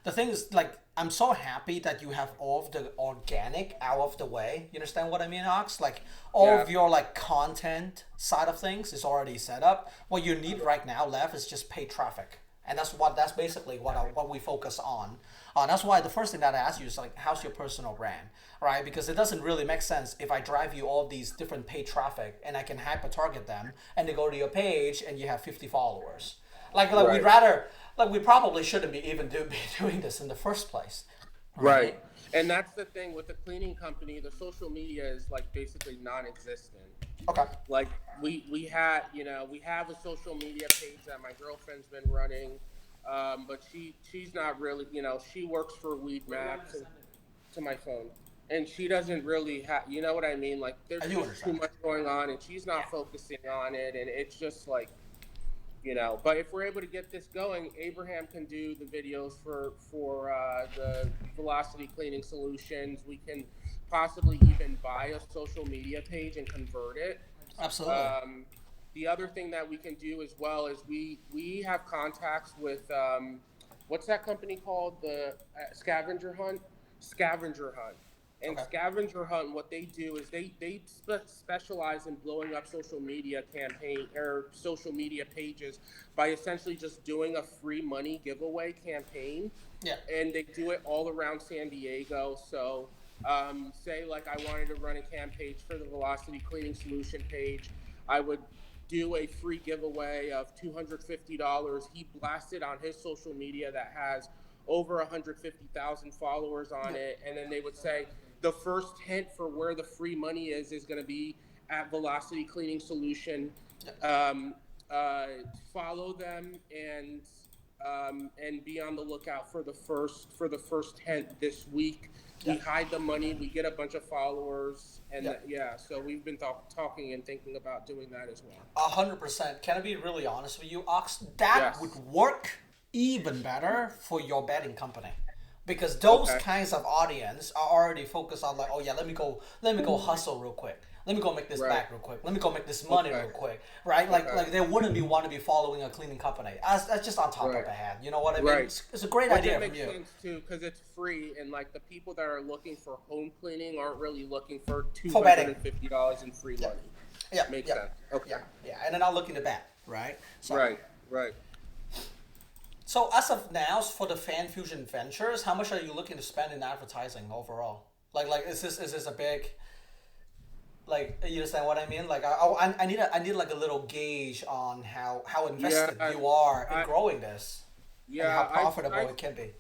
[SPEAKER 1] the thing is like I'm so happy that you have all of the organic out of the way. You understand what I mean, Ox? Like all of
[SPEAKER 2] Yeah.
[SPEAKER 1] your like content side of things is already set up. What you need right now left is just paid traffic, and that's basically what we focus on. That's why the first thing that I ask you is like, how's your personal brand, right? Because it doesn't really make sense if I drive you all these different paid traffic and I can hyper target them and they go to your page and you have 50 followers. Like
[SPEAKER 2] Right.
[SPEAKER 1] we'd rather, like we probably shouldn't be even be doing this in the first place.
[SPEAKER 2] Right. And that's the thing with the cleaning company. The social media is like basically non-existent.
[SPEAKER 1] Okay.
[SPEAKER 2] Like we had, you know, we have a social media page that my girlfriend's been running, but she's not really, you know, she works for Weed Maps to my phone, and she doesn't really have, you know what I mean? Like there's
[SPEAKER 1] I do
[SPEAKER 2] just too
[SPEAKER 1] understand.
[SPEAKER 2] much going on, and she's not focusing on it, and it's just like, you know. But if we're able to get this going, Abraham can do the videos for the Velocity Cleaning Solutions. We can possibly even buy a social media page and convert it.
[SPEAKER 1] Absolutely.
[SPEAKER 2] The other thing that we can do as well is we have contacts with what's that company called? The Scavenger Hunt. And
[SPEAKER 1] Okay.
[SPEAKER 2] Scavenger Hunt, what they do is they specialize in blowing up social media campaign or social media pages by essentially just doing a free money giveaway campaign.
[SPEAKER 1] Yeah.
[SPEAKER 2] And they do it all around San Diego. So say like I wanted to run a campaign for the Velocity Cleaning Solution page, I would do a free giveaway of $250. He blasted on his social media that has over 150,000 followers on it, and then they would say the first hint for where the free money is going to be at Velocity Cleaning Solution. Follow them and be on the lookout for the first hint this week. We hide the money, we get a bunch of followers, and so we've been talking and thinking about doing that as well.
[SPEAKER 1] 100%. Can I be really honest with you, Ox? That
[SPEAKER 2] Yes.
[SPEAKER 1] would work even better for your betting company, because those
[SPEAKER 2] Okay.
[SPEAKER 1] kinds of audience are already focused on like, oh yeah, let me go hustle real quick. Let me go make this
[SPEAKER 2] Right.
[SPEAKER 1] back real quick. Let me go make this money
[SPEAKER 2] Okay.
[SPEAKER 1] real quick, right? Like
[SPEAKER 2] Okay.
[SPEAKER 1] like they wouldn't want to be following a cleaning company. That's just on top
[SPEAKER 2] Right.
[SPEAKER 1] of the head. You know what I mean?
[SPEAKER 2] Right.
[SPEAKER 1] It's a great
[SPEAKER 2] But
[SPEAKER 1] idea
[SPEAKER 2] it
[SPEAKER 1] from
[SPEAKER 2] makes
[SPEAKER 1] you.
[SPEAKER 2] sense too because it's free, and like the people that are looking for home cleaning aren't really looking for
[SPEAKER 1] betting.
[SPEAKER 2] $250 in free money.
[SPEAKER 1] Yeah,
[SPEAKER 2] Makes
[SPEAKER 1] yeah,
[SPEAKER 2] sense. Okay.
[SPEAKER 1] yeah, and they're not looking to bet, right? So,
[SPEAKER 2] Right.
[SPEAKER 1] So as of now, for the FanFusion Ventures, how much are you looking to spend in advertising overall? Like is this a big, like, you understand what I mean? Like I need like a little gauge on how invested you are in growing this, and how profitable it can be.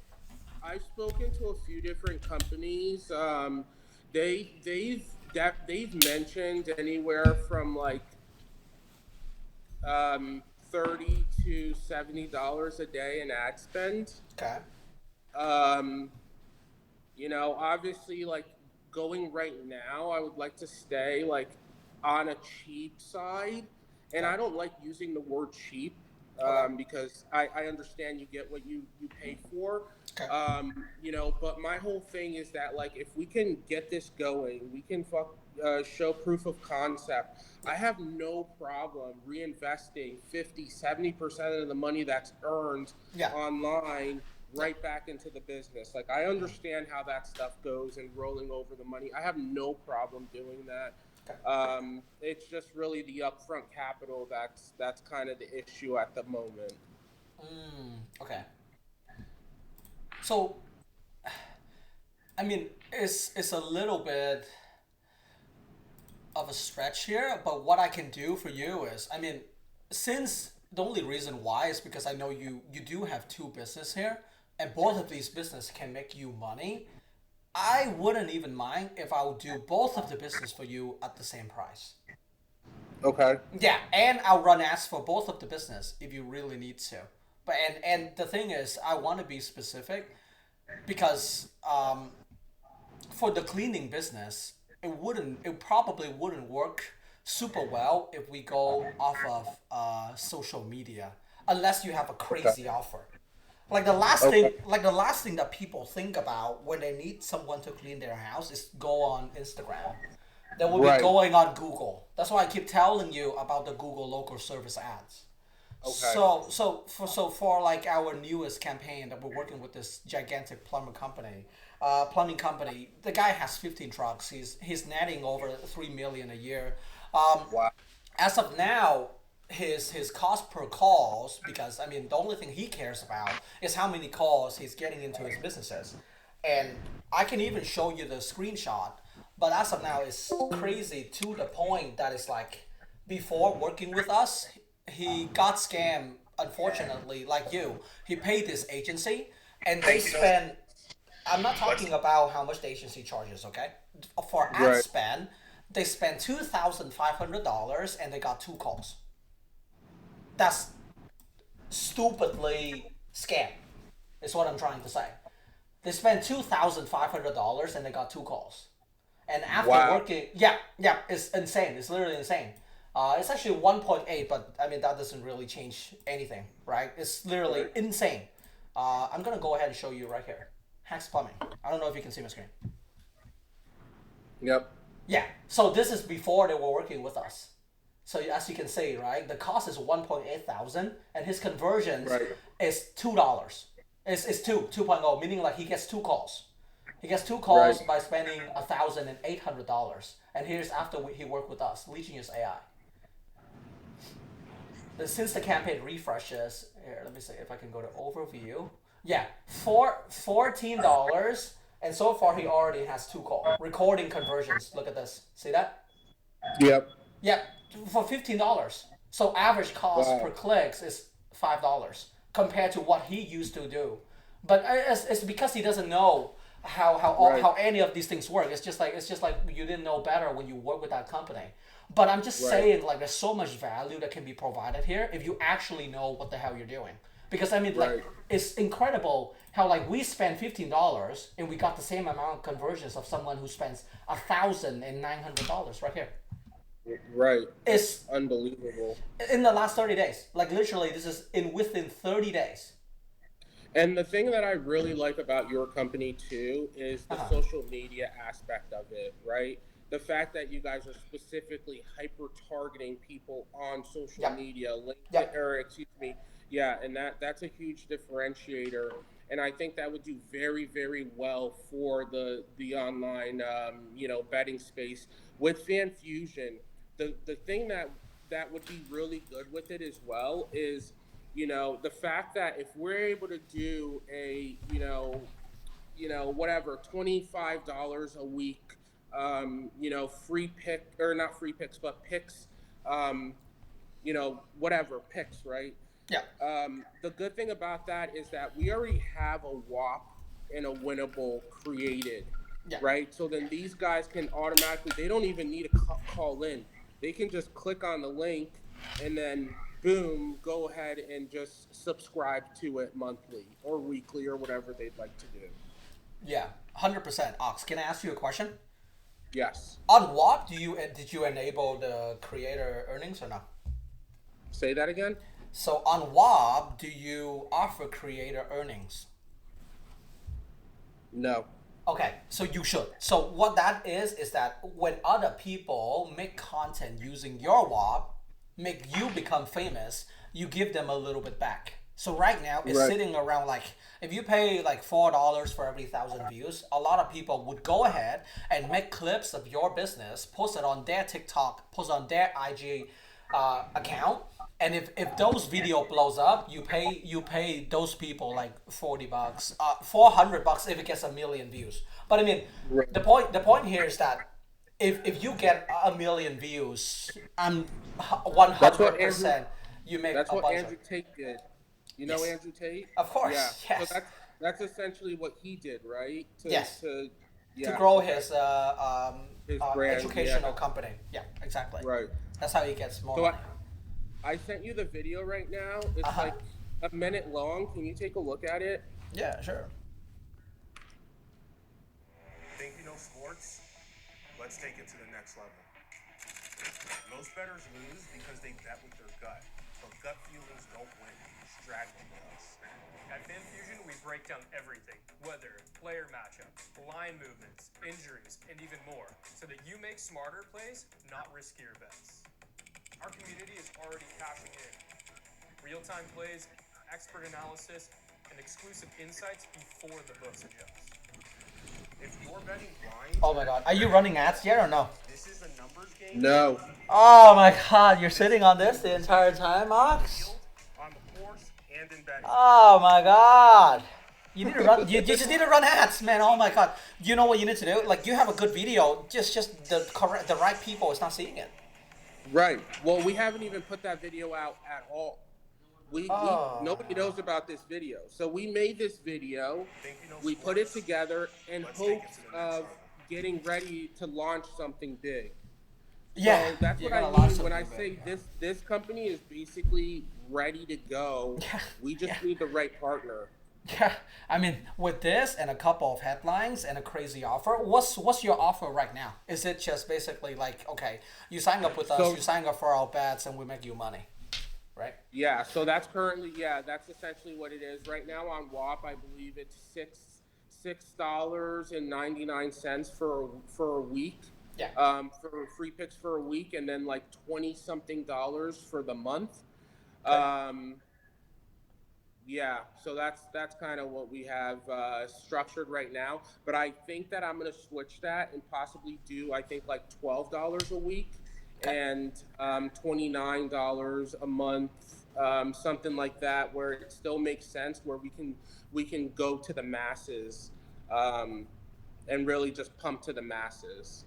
[SPEAKER 2] I've spoken to a few different companies. They've mentioned anywhere from like $30 to $70 a day in ad spend.
[SPEAKER 1] Okay.
[SPEAKER 2] You know, obviously, like going right now, I would like to stay like on a cheap side, and I don't like using the word cheap because I understand you get what you pay for.
[SPEAKER 1] Okay.
[SPEAKER 2] You know, but my whole thing is that like if we can get this going, we can show proof of concept. I have no problem reinvesting 50-70% of the money that's earned online right back into the business. Like, I understand how that stuff goes and rolling over the money. I have no problem doing that. It's just really the upfront capital that's kind of the issue at the moment.
[SPEAKER 1] Okay. So, I mean, it's a little bit of a stretch here, but what I can do for you is, I mean, since the only reason why is because I know you do have two business here, and both of these business can make you money. I wouldn't even mind if I would do both of the business for you at the same price.
[SPEAKER 2] Okay.
[SPEAKER 1] Yeah, and I'll run ads for both of the business if you really need to. But and the thing is, I want to be specific because for the cleaning business, it probably wouldn't work super well if we go off of social media unless you have a crazy offer. Like the last thing that people think about when they need someone to clean their house is go on Instagram. They will be going on Google. That's why I keep telling you about the Google local service ads.
[SPEAKER 2] Okay.
[SPEAKER 1] So for like our newest campaign that we're working with this gigantic plumbing company, the guy has 15 trucks. He's netting over 3 million a year.
[SPEAKER 2] Wow.
[SPEAKER 1] As of now, his cost per calls, because I mean the only thing he cares about is how many calls he's getting into his businesses, and I can even show you the screenshot. But as of now, it's crazy to the point that it's like before working with us, he got scammed. Unfortunately, like you, he paid this agency, and they spend. I'm not talking about how much the agency charges, okay? For ad spend, they spent $2,500 and they got 2 calls. That's stupidly scam, is what I'm trying to say. They spent $2,500 and they got 2 calls. And after working, yeah, it's insane. It's literally insane. It's actually 1.8, but I mean, that doesn't really change anything, right? It's literally insane. I'm going to go ahead and show you right here. Hex Plumbing. I don't know if you can see my screen.
[SPEAKER 2] Yep.
[SPEAKER 1] Yeah, so this is before they were working with us. So as you can see, right, the cost is 1.8 thousand, and his conversions is $2. It's 2.0, meaning like he gets 2 calls. He gets 2 calls by spending $1,800. And here's after he worked with us, Legion's AI. But since the campaign refreshes, here, let me see if I can go to overview. Yeah, $14, and so far he already has 2 calls. Recording conversions, look at this. See that?
[SPEAKER 2] Yep.
[SPEAKER 1] Yeah, for $15. So average cost per clicks is $5 compared to what he used to do. But it's because he doesn't know how any of these things work. It's just like you didn't know better when you work with that company. But I'm just saying, like, there's so much value that can be provided here if you actually know what the hell you're doing. Because I mean, like, it's incredible how like we spend $15 and we got the same amount of conversions of someone who spends $1,900 right here.
[SPEAKER 2] Right.
[SPEAKER 1] It's
[SPEAKER 2] unbelievable.
[SPEAKER 1] In the last 30 days. Like literally, this is within 30 days.
[SPEAKER 2] And the thing that I really like about your company too is the social media aspect of it, right? The fact that you guys are specifically hyper targeting people on social media, and that's a huge differentiator. And I think that would do very, very well for the online, betting space with FanFusion. The thing that would be really good with it as well is, the fact that if we're able to do a, whatever, $25 a week, free pick, or not free picks, but picks, whatever picks, right?
[SPEAKER 1] Yeah.
[SPEAKER 2] The good thing about that is that we already have a WAP and a winnable created, right? So then these guys can automatically, they don't even need to call in. They can just click on the link and then boom, go ahead and just subscribe to it monthly or weekly or whatever they'd like to do.
[SPEAKER 1] Yeah, 100%. Ox, can I ask you a question?
[SPEAKER 2] Yes.
[SPEAKER 1] On what did you enable the creator earnings or not?
[SPEAKER 2] Say that again?
[SPEAKER 1] So on WAB, do you offer creator earnings?
[SPEAKER 2] No.
[SPEAKER 1] Okay, so you should. So what that is that when other people make content using your WAB, make you become famous, you give them a little bit back. So right now it's
[SPEAKER 2] Right.
[SPEAKER 1] sitting around like if you pay like $4 for every 1,000 views, a lot of people would go ahead and make clips of your business, post it on their TikTok, post on their IG account, and if those video blows up, you pay those people like $40, $400 if it gets a million views. But I mean,
[SPEAKER 2] Right.
[SPEAKER 1] the point here is that if you get a million views, I'm one
[SPEAKER 2] That's what
[SPEAKER 1] hundred
[SPEAKER 2] Andrew.
[SPEAKER 1] percent you make
[SPEAKER 2] That's
[SPEAKER 1] a
[SPEAKER 2] what
[SPEAKER 1] bunch
[SPEAKER 2] Andrew Tate did. You know
[SPEAKER 1] Yes.
[SPEAKER 2] Andrew Tate?
[SPEAKER 1] Of course,
[SPEAKER 2] Yeah.
[SPEAKER 1] yes.
[SPEAKER 2] So that's essentially what he did, right?
[SPEAKER 1] Yes.
[SPEAKER 2] To
[SPEAKER 1] to grow
[SPEAKER 2] okay.
[SPEAKER 1] his
[SPEAKER 2] His brand,
[SPEAKER 1] educational
[SPEAKER 2] yeah.
[SPEAKER 1] company. Yeah, exactly.
[SPEAKER 2] Right.
[SPEAKER 1] That's how he gets more
[SPEAKER 2] So
[SPEAKER 1] money.
[SPEAKER 2] I sent you the video right now. It's
[SPEAKER 1] Uh-huh.
[SPEAKER 2] like a minute long. Can you take a look at it?
[SPEAKER 1] Yeah, sure.
[SPEAKER 7] Think you know sports? Let's take it to the next level. Most bettors lose because they bet with their gut, but gut feelings don't win. Strategy does.
[SPEAKER 8] At FanFusion, we break down everything, weather, player matchups, line movements, injuries, and even more, so that you make smarter plays, not riskier bets. Our community is already cashing in. Real-time plays, expert analysis, and exclusive insights before the books adjust.
[SPEAKER 7] If you're betting blind,
[SPEAKER 1] Oh my god. Are you running ads yet or no?
[SPEAKER 7] this is a numbers game.
[SPEAKER 2] No.
[SPEAKER 1] Oh my god, you're sitting on this the entire time, Ox?
[SPEAKER 7] Field, on the course, and in betting.
[SPEAKER 1] Oh my god. You need to run you just need to run ads, man. Oh my god. You know what you need to do? Like you have a good video, just the right people is not seeing it.
[SPEAKER 2] Right. Well, we haven't even put that video out at all.
[SPEAKER 1] Oh.
[SPEAKER 2] Nobody knows about this video. So we made this video,
[SPEAKER 7] Think you know
[SPEAKER 2] we put it
[SPEAKER 7] sports?
[SPEAKER 2] together in
[SPEAKER 7] Let's take it
[SPEAKER 2] hopes
[SPEAKER 7] to the next
[SPEAKER 2] of
[SPEAKER 7] level.
[SPEAKER 2] getting ready to launch something big.
[SPEAKER 1] Yeah.
[SPEAKER 2] So that's
[SPEAKER 1] you're
[SPEAKER 2] what I
[SPEAKER 1] gonna launch
[SPEAKER 2] mean when I
[SPEAKER 1] something
[SPEAKER 2] say
[SPEAKER 1] big.
[SPEAKER 2] this company is basically ready to go.
[SPEAKER 1] Yeah,
[SPEAKER 2] We just
[SPEAKER 1] yeah.
[SPEAKER 2] need the right partner.
[SPEAKER 1] Yeah, I mean, with this and a couple of headlines and a crazy offer, what's your offer right now? Is it just basically like, okay, you sign up with us,
[SPEAKER 2] So-
[SPEAKER 1] you sign up for our bets, and we make you money, right?
[SPEAKER 2] Yeah, so that's currently that's essentially what it is. Right now on WAP, I believe it's $6.99 for a week.
[SPEAKER 1] Yeah.
[SPEAKER 2] For free picks for a week, and then like 20 something dollars for the month. Yeah, so that's kind of what we have structured right now. But I think that I'm gonna switch that and possibly do I think like $12 a week and $29 a month, something like that, where it still makes sense, where we can go to the masses and really just pump to the masses.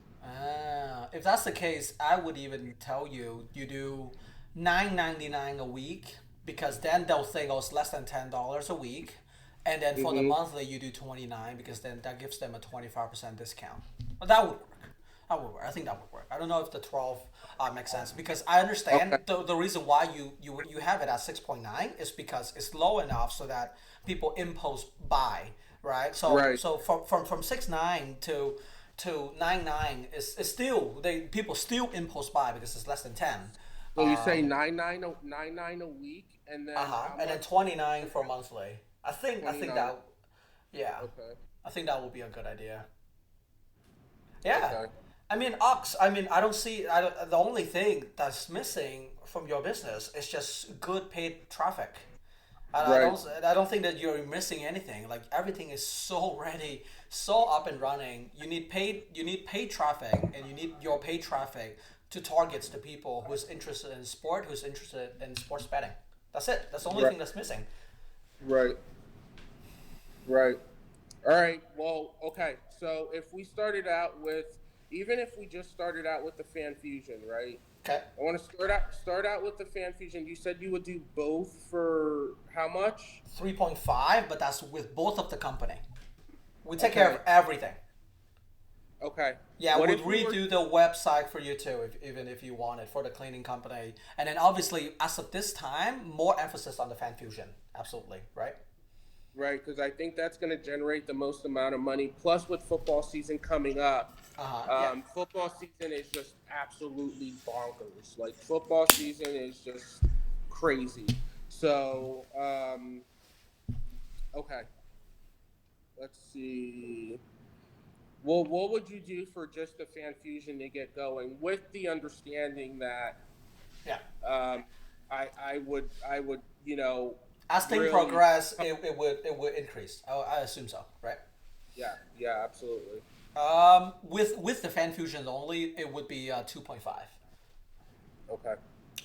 [SPEAKER 1] If that's the case, I would even tell you do $9.99 a week because then they'll think it's less than $10 a week, and then for the monthly you do 29 because then that gives them a 25% discount. But that would work. That would work. I think that would work. I don't know if the 12 makes sense because I understand the reason why you have it at 6.9 is because it's low enough so that people impulse buy, right? So
[SPEAKER 2] Right.
[SPEAKER 1] so from 6.9 to 9.9 is still people still impulse buy because it's less than 10.
[SPEAKER 2] So you say $9.99 a week, and then how
[SPEAKER 1] And then
[SPEAKER 2] much?
[SPEAKER 1] 29 for monthly. I think
[SPEAKER 2] 29.
[SPEAKER 1] that yeah.
[SPEAKER 2] Okay.
[SPEAKER 1] I think that would be a good idea. Yeah.
[SPEAKER 2] Okay.
[SPEAKER 1] I mean, Ox, I don't see, the only thing that's missing from your business is just good paid traffic. I don't think that you're missing anything. Like everything is so ready, so up and running. You need paid traffic, and you need your paid traffic to target the people who's interested in sport, who's interested in sports betting. That's it. That's the only
[SPEAKER 2] Right.
[SPEAKER 1] thing that's missing.
[SPEAKER 2] Right. Right. All right. Well, okay. So if we started out with, even if we just started out with the FanFusion, right?
[SPEAKER 1] Okay.
[SPEAKER 2] I want to start out with the FanFusion. You said you would do both for how much?
[SPEAKER 1] 3.5, but that's with both of the company. We take care of everything.
[SPEAKER 2] Okay.
[SPEAKER 1] Yeah,
[SPEAKER 2] What
[SPEAKER 1] we'd
[SPEAKER 2] if we were-
[SPEAKER 1] redo the website for you too, even if you want it for the cleaning company. And then obviously, as of this time, more emphasis on the FanFusion. Absolutely, right?
[SPEAKER 2] Right, because I think that's going to generate the most amount of money. Plus, with football season coming up,
[SPEAKER 1] Yeah.
[SPEAKER 2] football season is just absolutely bonkers. Like football season is just crazy. So, okay, let's see. Well, what would you do for just the FanFusion to get going, with the understanding that
[SPEAKER 1] Yeah.
[SPEAKER 2] I would
[SPEAKER 1] As things
[SPEAKER 2] really,
[SPEAKER 1] progress, it would increase. I assume so, right?
[SPEAKER 2] yeah, absolutely.
[SPEAKER 1] With the FanFusion only, it would be 2.5.
[SPEAKER 2] Okay.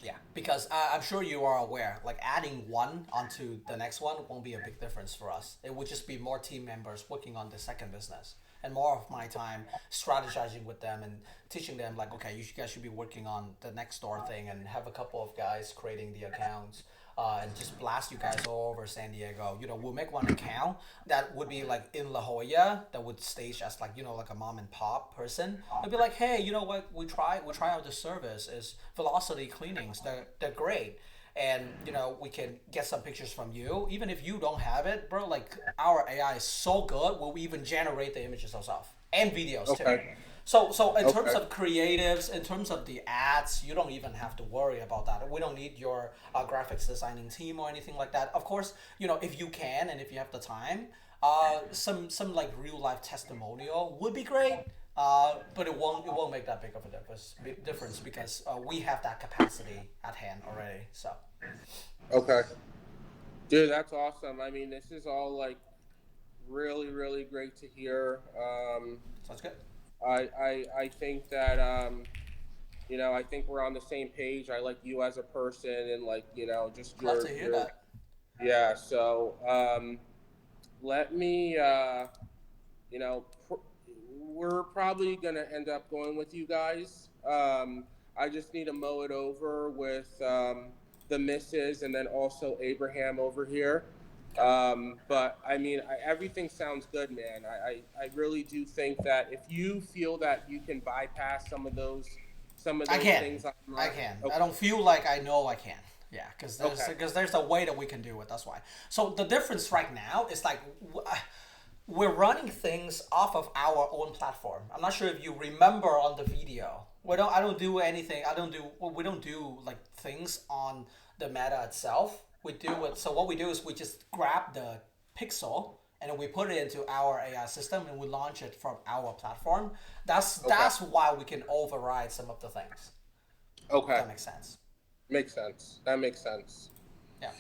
[SPEAKER 1] Yeah, because I'm sure you are aware, like adding one onto the next one won't be a big difference for us. It would just be more team members working on the second business and more of my time strategizing with them and teaching them like, okay, guys should be working on the next door thing and have a couple of guys creating the accounts. And just blast you guys all over San Diego. We'll make one account that would be like in La Jolla that would stage as like like a mom and pop person. It'd be like, hey, you know what? We try out this service is velocity cleanings. They're great, and we can get some pictures from you. Even if you don't have it, bro, like our AI is so good, we'll even generate the images ourselves and videos too.
[SPEAKER 2] Okay.
[SPEAKER 1] So in terms
[SPEAKER 2] Okay.
[SPEAKER 1] of creatives, in terms of the ads, you don't even have to worry about that. We don't need your graphics designing team or anything like that. Of course, if you can and if you have the time, some like real life testimonial would be great. But it won't make that big of a difference because we have that capacity at hand already. So
[SPEAKER 2] Okay. Dude, that's awesome. I mean, this is all like really, really great to hear.
[SPEAKER 1] sounds good.
[SPEAKER 2] I think that I think we're on the same page. I like you as a person, and like just
[SPEAKER 1] Glad
[SPEAKER 2] your
[SPEAKER 1] to hear that.
[SPEAKER 2] yeah. So let me we're probably gonna end up going with you guys. I just need to mow it over with the missus and then also Abraham over here. But I mean, everything sounds good, man. I really do think that if you feel that you can bypass some of those
[SPEAKER 1] I can.
[SPEAKER 2] things,
[SPEAKER 1] I can.
[SPEAKER 2] Okay.
[SPEAKER 1] I don't feel like I know I can. Yeah, because
[SPEAKER 2] Okay.
[SPEAKER 1] there's a way that we can do it. That's why. So the difference right now is like we're running things off of our own platform. I'm not sure if you remember on the video. I don't do anything. We don't do like things on the Meta itself. We do it. So what we do is we just grab the pixel and then we put it into our AI system and we launch it from our platform. That's why we can override some of the things.
[SPEAKER 2] Okay.
[SPEAKER 1] If that makes sense.
[SPEAKER 2] Makes sense. That makes sense.
[SPEAKER 1] Yeah.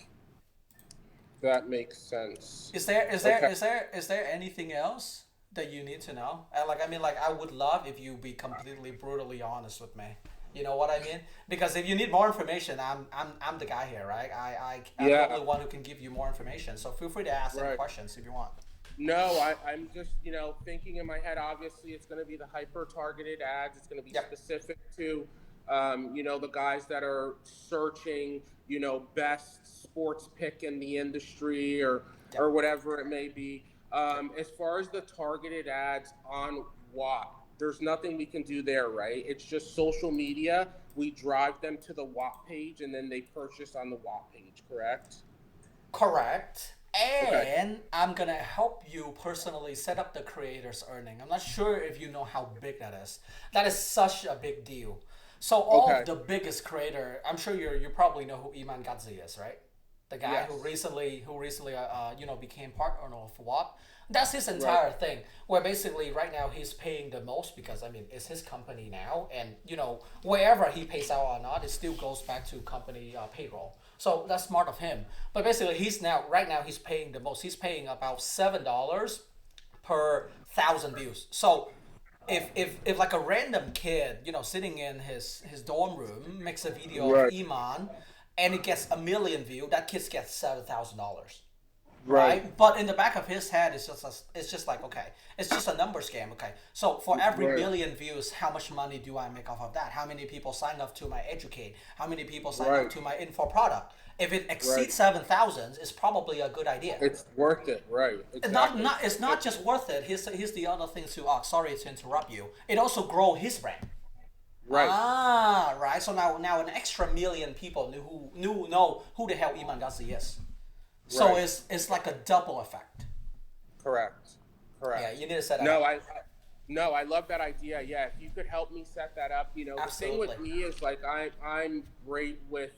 [SPEAKER 2] That makes sense.
[SPEAKER 1] Is there anything else that you need to know? I would love if you be completely brutally honest with me. You know what I mean? Because if you need more information, I'm the guy here, right? I'm
[SPEAKER 2] Yeah.
[SPEAKER 1] the only one who can give you more information. So feel free to ask any
[SPEAKER 2] Right.
[SPEAKER 1] questions if you want.
[SPEAKER 2] No, I'm just, thinking in my head, obviously it's going to be the hyper targeted ads. It's going to be
[SPEAKER 1] Yep.
[SPEAKER 2] specific to, the guys that are searching, best sports pick in the industry or
[SPEAKER 1] Yep.
[SPEAKER 2] or whatever it may be. As far as the targeted ads on WAP, there's nothing we can do there, right? It's just social media. We drive them to the WAP page and then they purchase on the WAP page, correct?
[SPEAKER 1] Correct.
[SPEAKER 2] Okay.
[SPEAKER 1] And I'm gonna help you personally set up the creator's earning. I'm not sure if you know how big that is. That is such a big deal. So all
[SPEAKER 2] Okay.
[SPEAKER 1] of the biggest creator, I'm sure you probably know who Iman Gadzhi is, right? The guy
[SPEAKER 2] Yes.
[SPEAKER 1] who recently became part owner of WAP. That's his entire thing. Where basically right now he's paying the most because it's his company now, and wherever he pays out or not, it still goes back to company payroll. So that's smart of him. But basically right now he's paying the most. He's paying about $7 per 1,000 views. So if like a random kid, sitting in his dorm room makes a video
[SPEAKER 2] Right.
[SPEAKER 1] of Iman and it gets 1 million views, that kid gets $7,000.
[SPEAKER 2] Right.
[SPEAKER 1] Right? But in the back of his head, it's just like, okay, it's just a numbers game. Okay, so for every
[SPEAKER 2] Right.
[SPEAKER 1] million views, how much money do I make off of that? How many people sign up to my educate? How many people sign
[SPEAKER 2] Right.
[SPEAKER 1] up to my info product? If it exceeds
[SPEAKER 2] Right.
[SPEAKER 1] 7,000, it's probably a good idea.
[SPEAKER 2] It's worth it, right?
[SPEAKER 1] It's
[SPEAKER 2] Exactly.
[SPEAKER 1] it's not just worth it. Here's the other thing too. Oh, sorry to interrupt you. It also grow his brand.
[SPEAKER 2] Right.
[SPEAKER 1] Right. So now an extra million people know who the hell Iman Gadzhi is. So
[SPEAKER 2] Right.
[SPEAKER 1] it's like a double effect.
[SPEAKER 2] Correct.
[SPEAKER 1] Yeah, you need to set that
[SPEAKER 2] No,
[SPEAKER 1] up.
[SPEAKER 2] I love that idea. Yeah, if you could help me set that up, the thing with
[SPEAKER 1] Absolutely.
[SPEAKER 2] me is like I'm great with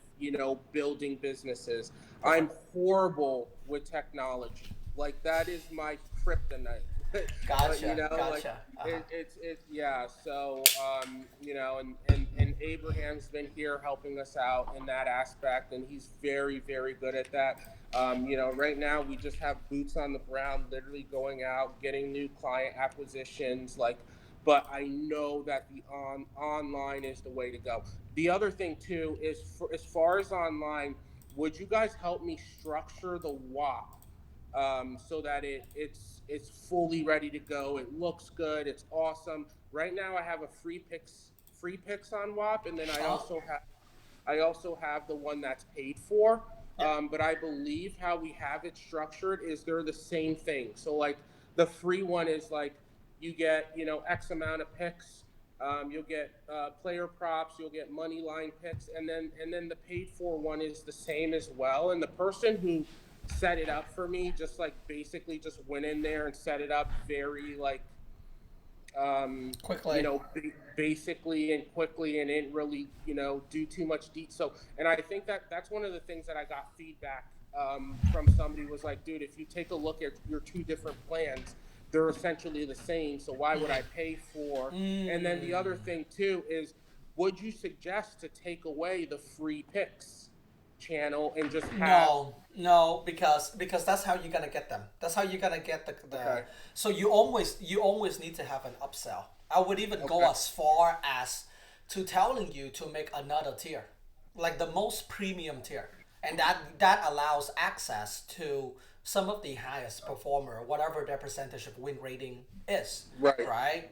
[SPEAKER 2] building businesses. I'm horrible with technology. Like that is my kryptonite. you
[SPEAKER 1] Gotcha,
[SPEAKER 2] know, like
[SPEAKER 1] gotcha.
[SPEAKER 2] yeah. So you know, and Abraham's been here helping us out in that aspect, and he's very very good at that. You know, right now we just have boots on the ground, literally going out, getting new client acquisitions, like. But I know that the online is the way to go. The other thing too is, as far as online, would you guys help me structure the WAP so that it's fully ready to go? It looks good. It's awesome. Right now, I have a free picks on WAP, and then
[SPEAKER 1] Oh,
[SPEAKER 2] I also have the one that's paid for.
[SPEAKER 1] yeah.
[SPEAKER 2] But I believe how we have it structured is they're the same thing. So like the free one is like you get, you know, X amount of picks. You'll get player props. You'll get money line picks, and then the paid for one is the same as well. And the person who set it up for me just like basically just went in there and set it up very like you
[SPEAKER 1] Quickly.
[SPEAKER 2] know, basically and quickly, and didn't really, you know, do too much so, and I think that that's one of the things that I got feedback from somebody was like, dude, if you take a look at your two different plans, they're essentially the same. So why would I pay for? And then the other thing too is, would you suggest to take away the free picks channel and just have?
[SPEAKER 1] No, no, because that's how you're gonna get them. That's how you're gonna get the.
[SPEAKER 2] Okay.
[SPEAKER 1] So you always need to have an upsell. I would even go
[SPEAKER 2] Okay.
[SPEAKER 1] as far as to telling you to make another tier, like the most premium tier, and that allows access to some of the highest performer, whatever their percentage of win rating is.
[SPEAKER 2] Right.
[SPEAKER 1] Right.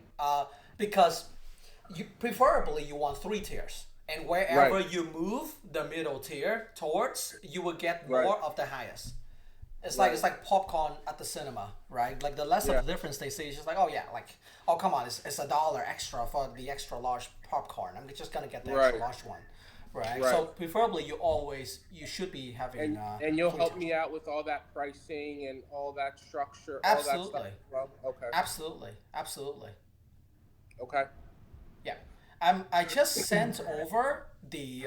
[SPEAKER 1] Because you preferably you want three tiers, and wherever
[SPEAKER 2] Right.
[SPEAKER 1] you move the middle tier towards, you will get
[SPEAKER 2] Right.
[SPEAKER 1] more of the highest. It's
[SPEAKER 2] Right.
[SPEAKER 1] like it's like popcorn at the cinema, right? Like the less
[SPEAKER 2] Yeah.
[SPEAKER 1] of the difference they see, it's just like, oh yeah, like, oh come on, it's $1 extra for the extra large popcorn. I'm just gonna get the extra
[SPEAKER 2] Right.
[SPEAKER 1] large one, right?
[SPEAKER 2] Right.
[SPEAKER 1] So preferably you should be having
[SPEAKER 2] And you'll
[SPEAKER 1] three
[SPEAKER 2] help
[SPEAKER 1] tiers.
[SPEAKER 2] me out with all that pricing and all that structure, all that stuff.
[SPEAKER 1] Absolutely,
[SPEAKER 2] Well, okay,
[SPEAKER 1] absolutely, absolutely.
[SPEAKER 2] okay,
[SPEAKER 1] Yeah, I just sent over the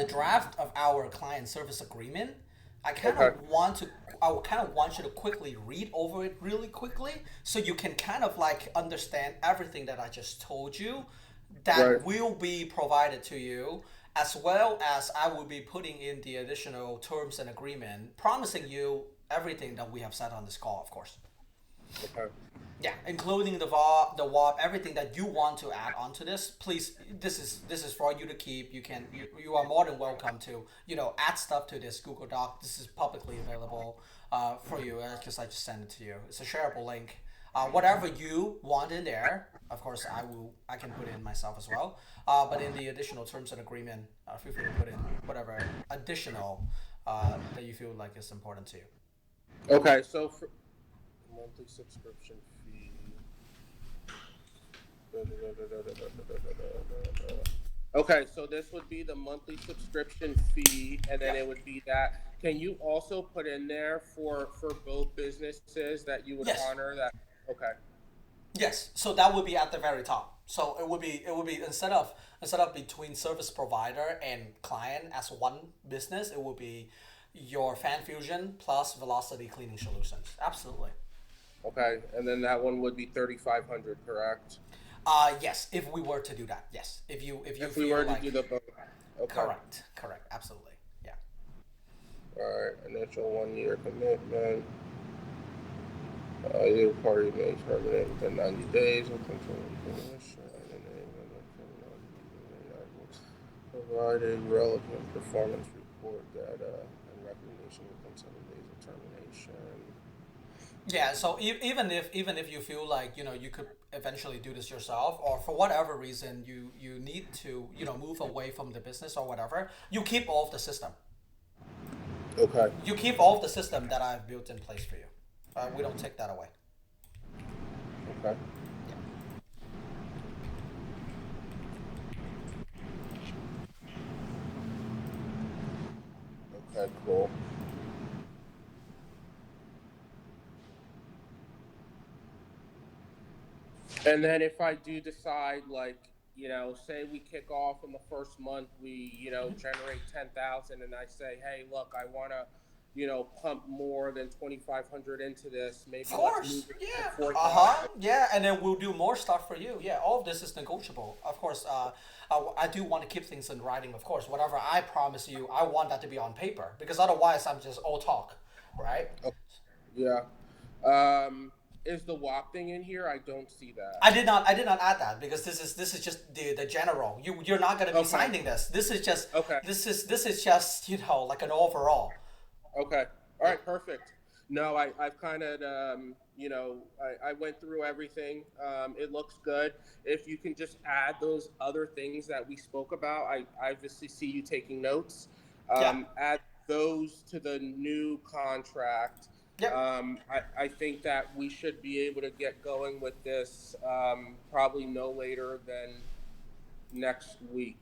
[SPEAKER 1] draft of our client service agreement. I kind of
[SPEAKER 2] Okay.
[SPEAKER 1] want to. I kind of want you to quickly read over it really quickly, so you can kind of like understand everything that I just told you, that
[SPEAKER 2] Right.
[SPEAKER 1] will be provided to you, as well as I will be putting in the additional terms and agreement, promising you everything that we have said on this call, of course.
[SPEAKER 2] okay,
[SPEAKER 1] Yeah, including the VAR, the WAP, everything that you want to add onto this. Please, this is for you to keep. You are more than welcome to add stuff to this Google Doc. This is publicly available for you because I just sent it to you. It's a shareable link. Whatever you want in there, of course, I can put in myself as well. But in the additional terms and agreement, feel free to put in whatever additional that you feel like is important to you.
[SPEAKER 2] okay. So for monthly subscription fee. Okay, so this would be the monthly subscription fee, and then
[SPEAKER 1] Yeah.
[SPEAKER 2] it would be that. Can you also put in there for both businesses that you would
[SPEAKER 1] Yes.
[SPEAKER 2] honor that? Okay.
[SPEAKER 1] Yes, so that would be at the very top. So it would be instead of between service provider and client as one business, it would be your FanFusion plus Velocity Cleaning Solutions. Absolutely.
[SPEAKER 2] Okay, and then that one would be 3,500, correct?
[SPEAKER 1] Yes, if we were to do that, yes. If you
[SPEAKER 2] If we
[SPEAKER 1] feel
[SPEAKER 2] were to
[SPEAKER 1] like
[SPEAKER 2] do the both. Okay.
[SPEAKER 1] correct, absolutely, yeah.
[SPEAKER 2] All right, initial 1 year commitment. Either party may terminate within 90 days. Will continue commission. Provide a relevant performance report data and recognition within 7 days of termination.
[SPEAKER 1] Yeah, so even if you feel like you could eventually do this yourself, or for whatever reason you need to move away from the business or whatever, you keep all of the system.
[SPEAKER 2] Okay.
[SPEAKER 1] You keep all of the system that I've built in place for you. We don't take that away.
[SPEAKER 2] Okay. Okay, cool. And then if I do decide, like, say we kick off in the first month, we, generate 10,000, and I say, hey, look, I wanna pump more than 2,500 into this. Maybe
[SPEAKER 1] Of
[SPEAKER 2] let's
[SPEAKER 1] course,
[SPEAKER 2] move it
[SPEAKER 1] yeah.
[SPEAKER 2] to 4,000.
[SPEAKER 1] Yeah, and then we'll do more stuff for you. Yeah, all of this is negotiable. Of course, I do want to keep things in writing. Of course, whatever I promise you, I want that to be on paper because otherwise, I'm just all talk, right?
[SPEAKER 2] Yeah. Is the WAP thing in here? I don't see that.
[SPEAKER 1] I did not add that because this is just the general. You're not gonna be
[SPEAKER 2] Okay.
[SPEAKER 1] signing this. This is just
[SPEAKER 2] Okay.
[SPEAKER 1] this is just like an overall.
[SPEAKER 2] Okay. All right. Perfect. No, I've kind of, I went through everything. It looks good. If you can just add those other things that we spoke about, I obviously see you taking notes.
[SPEAKER 1] Yeah.
[SPEAKER 2] Add those to the new contract.
[SPEAKER 1] Yep.
[SPEAKER 2] I think that we should be able to get going with this probably no later than next week.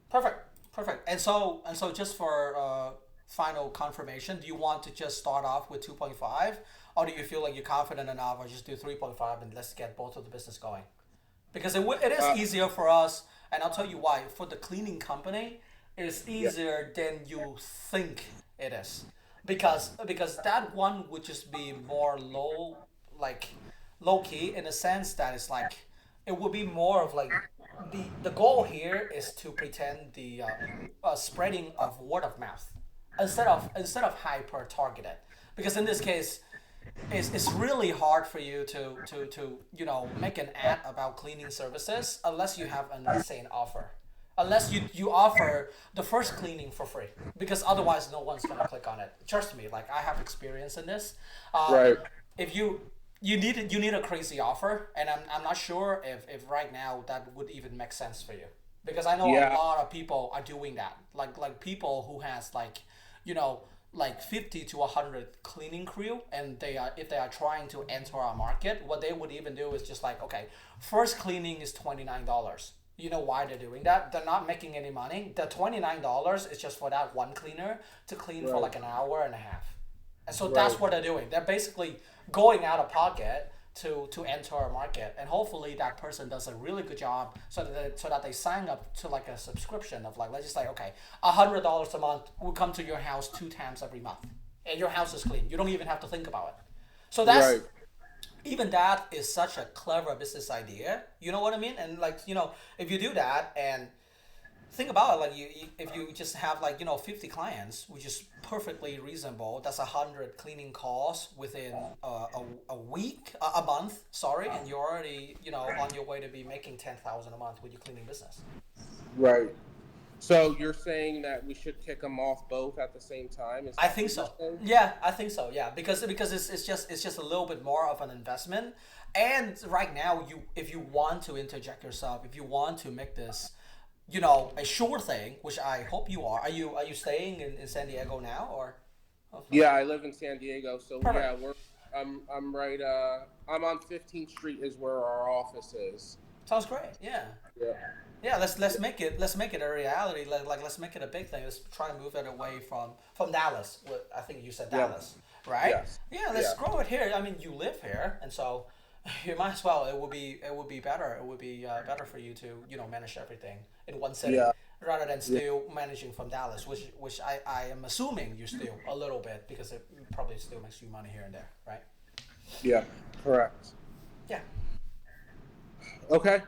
[SPEAKER 1] Perfect. Perfect. And so just for final confirmation, do you want to just start off with 2.5, or do you feel like you're confident enough, or just do 3.5 and let's get both of the business going? Because it is easier for us, and I'll tell you why. For the cleaning company, it's easier than you think it is, because that one would just be more low key in a sense that it's like it would be more of like the goal here is to pretend the spreading of word of mouth instead of hyper targeted, because in this case it's really hard for you to make an ad about cleaning services unless you have an insane offer, unless you offer the first cleaning for free, because otherwise no one's gonna click on it. Trust me, like I have experience in this.
[SPEAKER 2] Right.
[SPEAKER 1] If you need a crazy offer, and I'm not sure if right now that would even make sense for you, because I know a
[SPEAKER 2] Yeah.
[SPEAKER 1] lot of people are doing that, like people who has like 50 to 100 cleaning crew, and they are if they are trying to enter our market, what they would even do is just like, okay, first cleaning is $29. You know why they're doing that? They're not making any money. The $29 is just for that one cleaner to clean for
[SPEAKER 2] Right.
[SPEAKER 1] like an hour and a half. And so that's
[SPEAKER 2] Right.
[SPEAKER 1] what they're doing. They're basically going out of pocket to enter our market, and hopefully that person does a really good job so that they sign up to like a subscription of like, let's just say, okay, $100 a month will come to your house 2 times every month, and your house is clean. You don't even have to think about it. So that's
[SPEAKER 2] Right.
[SPEAKER 1] even that is such a clever business idea. You know what I mean? And like, if you do that and think about it, like if you just have like 50 clients, which is perfectly reasonable, that's 100 cleaning calls within a week, a month, sorry, and you're already on your way to be making 10,000 a month with your cleaning business.
[SPEAKER 2] Right. So you're saying that we should kick them off both at the same time? Is
[SPEAKER 1] I
[SPEAKER 2] that
[SPEAKER 1] think
[SPEAKER 2] what
[SPEAKER 1] so.
[SPEAKER 2] you're saying?
[SPEAKER 1] Yeah, I think so. Yeah, because it's just a little bit more of an investment. And right now, if you want to interject yourself, if you want to make this, a sure thing, which I hope you are. Are you staying in San Diego now, or?
[SPEAKER 2] Yeah, I live in San Diego, so
[SPEAKER 1] Perfect.
[SPEAKER 2] yeah, I'm right. I'm on 15th Street is where our office is.
[SPEAKER 1] Sounds great. Yeah.
[SPEAKER 2] Yeah.
[SPEAKER 1] Yeah, let's make it a reality. Like let's make it a big thing. Let's try and move it away from Dallas. I think you said
[SPEAKER 2] Yeah.
[SPEAKER 1] Dallas, right?
[SPEAKER 2] Yes.
[SPEAKER 1] Yeah, let's
[SPEAKER 2] Yeah.
[SPEAKER 1] grow it here. I mean, you live here, and so you might as well. It would be better. It would be better for you to manage everything in one city
[SPEAKER 2] Yeah.
[SPEAKER 1] rather than still managing from Dallas, which I am assuming you still a little bit, because it probably still makes you money here and there, right?
[SPEAKER 2] Yeah. Correct.
[SPEAKER 1] Yeah.
[SPEAKER 2] Okay.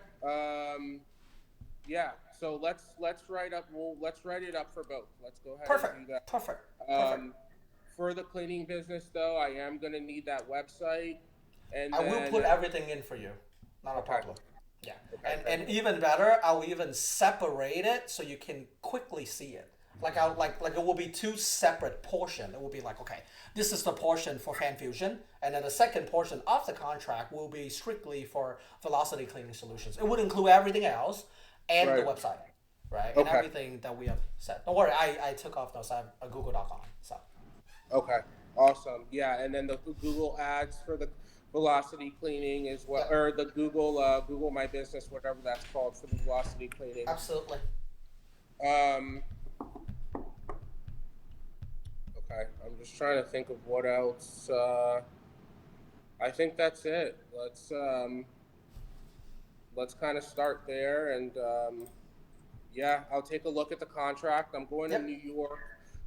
[SPEAKER 2] Yeah. So let's write up. Let's write it up for both. Let's go ahead
[SPEAKER 1] Perfect.
[SPEAKER 2] and do that.
[SPEAKER 1] Perfect.
[SPEAKER 2] For the cleaning business, though, I am gonna need that website, and
[SPEAKER 1] I will
[SPEAKER 2] then
[SPEAKER 1] put everything in for you. Not a
[SPEAKER 2] Okay.
[SPEAKER 1] problem. Yeah.
[SPEAKER 2] Okay,
[SPEAKER 1] And even better, I will even separate it so you can quickly see it. Like it will be two separate portion. It will be like, okay, this is the portion for FanFusion, and then the second portion of the contract will be strictly for Velocity Cleaning Solutions. It would include everything else and the
[SPEAKER 2] Right.
[SPEAKER 1] website, right? And
[SPEAKER 2] Okay.
[SPEAKER 1] everything that we have said. Don't worry, I took off those. I have a Google Doc on it. So
[SPEAKER 2] Okay, awesome. Yeah, and then the Google ads for the velocity cleaning as well, or the Google My Business, whatever that's called, for the velocity cleaning.
[SPEAKER 1] absolutely.
[SPEAKER 2] Okay, I'm just trying to think of what else. I think that's it. Let's kind of start there, and yeah, I'll take a look at the contract. I'm going
[SPEAKER 1] Yep.
[SPEAKER 2] to New York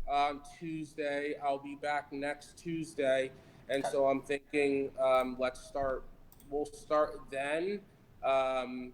[SPEAKER 2] on Tuesday. I'll be back next Tuesday, and
[SPEAKER 1] Okay.
[SPEAKER 2] so I'm thinking let's start. We'll start then. Um,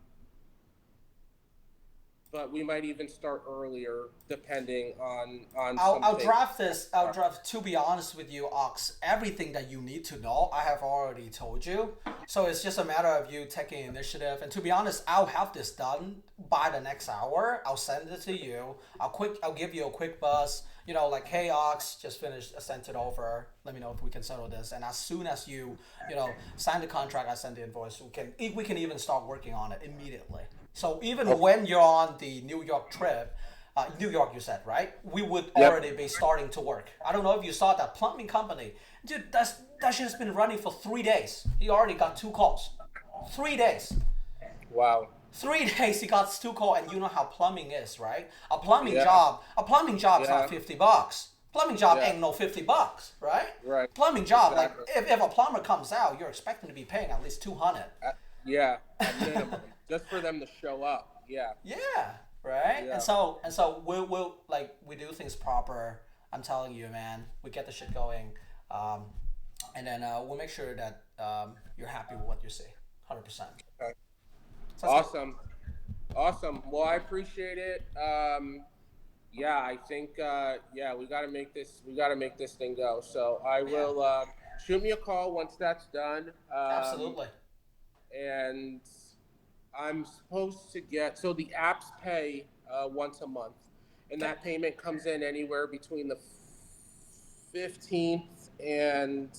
[SPEAKER 2] but we might even start earlier, depending on
[SPEAKER 1] I'll
[SPEAKER 2] something.
[SPEAKER 1] draft this. I'll draft. To be honest with you, Ox, everything that you need to know, I have already told you. So it's just a matter of you taking initiative. And to be honest, I'll have this done by the next hour. I'll send it to you. I'll give you a quick buzz. You know, like, hey, Ox, just finished. I sent it over. Let me know if we can settle this. And as soon as you know, sign the contract, I send the invoice. We can even start working on it immediately. So even when you're on the New York trip, New York, you said, right? We would already be starting to work. I don't know if you saw that plumbing company. Dude, that shit has been running for 3 days. He already got 2 calls. 3 days.
[SPEAKER 2] Wow.
[SPEAKER 1] 3 days he got 2 calls, and you know how plumbing is, right? A plumbing
[SPEAKER 2] Yeah.
[SPEAKER 1] job, a plumbing job's
[SPEAKER 2] Yeah.
[SPEAKER 1] not $50. Plumbing job
[SPEAKER 2] Yeah.
[SPEAKER 1] ain't no $50, right?
[SPEAKER 2] Right.
[SPEAKER 1] Plumbing job,
[SPEAKER 2] Exactly.
[SPEAKER 1] like if a plumber comes out, you're expecting to be paying at least 200.
[SPEAKER 2] Yeah, at minimum, just for them to show up. Yeah.
[SPEAKER 1] Yeah, right.
[SPEAKER 2] Yeah.
[SPEAKER 1] And so we'll like we do things proper. I'm telling you, man. We get the shit going, and then we'll make sure that you're happy with what you see, 100%.
[SPEAKER 2] Okay.
[SPEAKER 1] Sounds good.
[SPEAKER 2] Awesome. Awesome. Well, I appreciate it. Yeah, I think yeah, we got to make this. We got to make this thing go. So I will shoot me a call once that's done.
[SPEAKER 1] Absolutely.
[SPEAKER 2] And I'm supposed to get so the apps pay once a month, and that payment comes in anywhere between the 15th and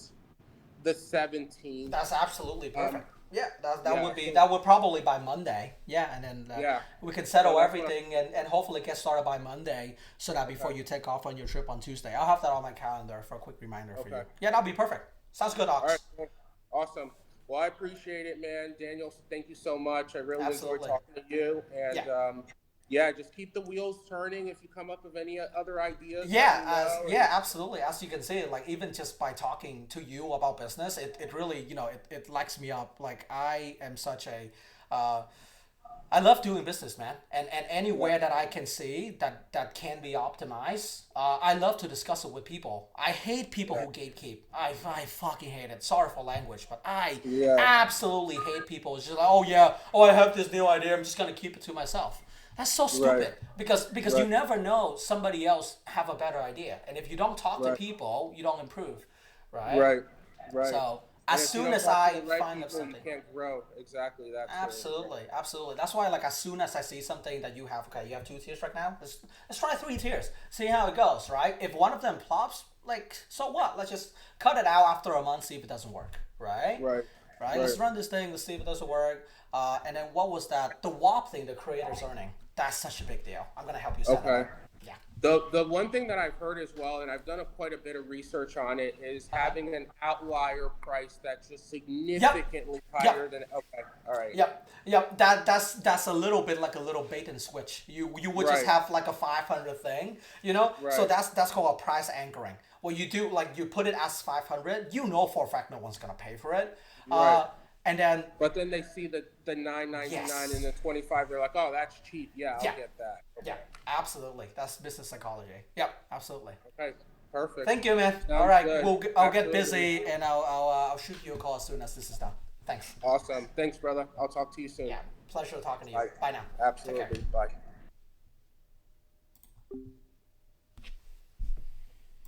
[SPEAKER 2] the 17th.
[SPEAKER 1] That's absolutely perfect. Yeah, that
[SPEAKER 2] yeah,
[SPEAKER 1] would be
[SPEAKER 2] so-
[SPEAKER 1] that would probably by Monday. Yeah, and then
[SPEAKER 2] Yeah.
[SPEAKER 1] we can settle
[SPEAKER 2] So that's what
[SPEAKER 1] everything and hopefully get started by Monday so that before you take off on your trip on Tuesday, I'll have that on my calendar for a quick reminder for you.
[SPEAKER 2] Okay.
[SPEAKER 1] Yeah, that'll be perfect. Sounds good, Ox.
[SPEAKER 2] All right. Cool. Awesome. Well, I appreciate it, man. Daniel, thank you so much. I really
[SPEAKER 1] Absolutely.
[SPEAKER 2] enjoyed talking to you. And
[SPEAKER 1] Yeah.
[SPEAKER 2] yeah, just keep the wheels turning. If you come up with any other ideas,
[SPEAKER 1] Yeah,
[SPEAKER 2] let me know.
[SPEAKER 1] yeah, absolutely. As you can see, like even just by talking to you about business, it really, you know, it lights me up. Like I am such a, I love doing business, man. And anywhere that I can see that can be optimized, I love to discuss it with people. I hate people who gatekeep. I fucking hate it. Sorry for language, but I absolutely hate people. It's just like, oh yeah, oh I have this new idea. I'm just gonna keep it to myself. That's so stupid because you never know somebody else have a better idea, and if you don't talk to people, you don't improve, right?
[SPEAKER 2] Right.
[SPEAKER 1] So
[SPEAKER 2] And
[SPEAKER 1] as
[SPEAKER 2] if you
[SPEAKER 1] soon
[SPEAKER 2] don't
[SPEAKER 1] as
[SPEAKER 2] talk
[SPEAKER 1] I
[SPEAKER 2] to the right
[SPEAKER 1] find
[SPEAKER 2] people,
[SPEAKER 1] something,
[SPEAKER 2] you can't grow. Exactly. That's it.
[SPEAKER 1] absolutely. That's why, like, as soon as I see something that you have, okay, you have 2 tiers right now. Let's try 3 tiers. See how it goes, right? If one of them plops, like, so what? Let's just cut it out after a month, see if it doesn't work, right?
[SPEAKER 2] Right.
[SPEAKER 1] Let's run this thing. Let's see if it doesn't work. And then what was that? The WAP thing, the creators earning. That's such a big deal. I'm gonna help you set it
[SPEAKER 2] Okay.
[SPEAKER 1] up. Yeah.
[SPEAKER 2] The one thing that I've heard as well, and I've done quite a bit of research on it, is having an outlier price that's just significantly higher than. Okay, all right.
[SPEAKER 1] Yep. That's a little bit like a little bait and switch. You would just
[SPEAKER 2] Right.
[SPEAKER 1] have like a 500 thing, you know. So
[SPEAKER 2] Right.
[SPEAKER 1] that's called a price anchoring. What you do, like you put it as 500, you know for a fact no one's gonna pay for it.
[SPEAKER 2] Right.
[SPEAKER 1] And then
[SPEAKER 2] But then they see the $9.99
[SPEAKER 1] Yes.
[SPEAKER 2] and the 25. They're like, oh, that's cheap. Yeah, I'll
[SPEAKER 1] Yeah.
[SPEAKER 2] get that. Okay.
[SPEAKER 1] yeah, absolutely. That's business psychology. Yep, absolutely.
[SPEAKER 2] Okay. Perfect.
[SPEAKER 1] Thank you, man.
[SPEAKER 2] Sounds
[SPEAKER 1] All right,
[SPEAKER 2] good.
[SPEAKER 1] I'll get
[SPEAKER 2] Absolutely.
[SPEAKER 1] busy and I'll shoot you a call as soon as this is done. Thanks.
[SPEAKER 2] Awesome. Thanks, brother. I'll talk to you soon.
[SPEAKER 1] Yeah, pleasure talking to you.
[SPEAKER 2] Bye.
[SPEAKER 1] Bye now. Take care.
[SPEAKER 2] Absolutely. Bye.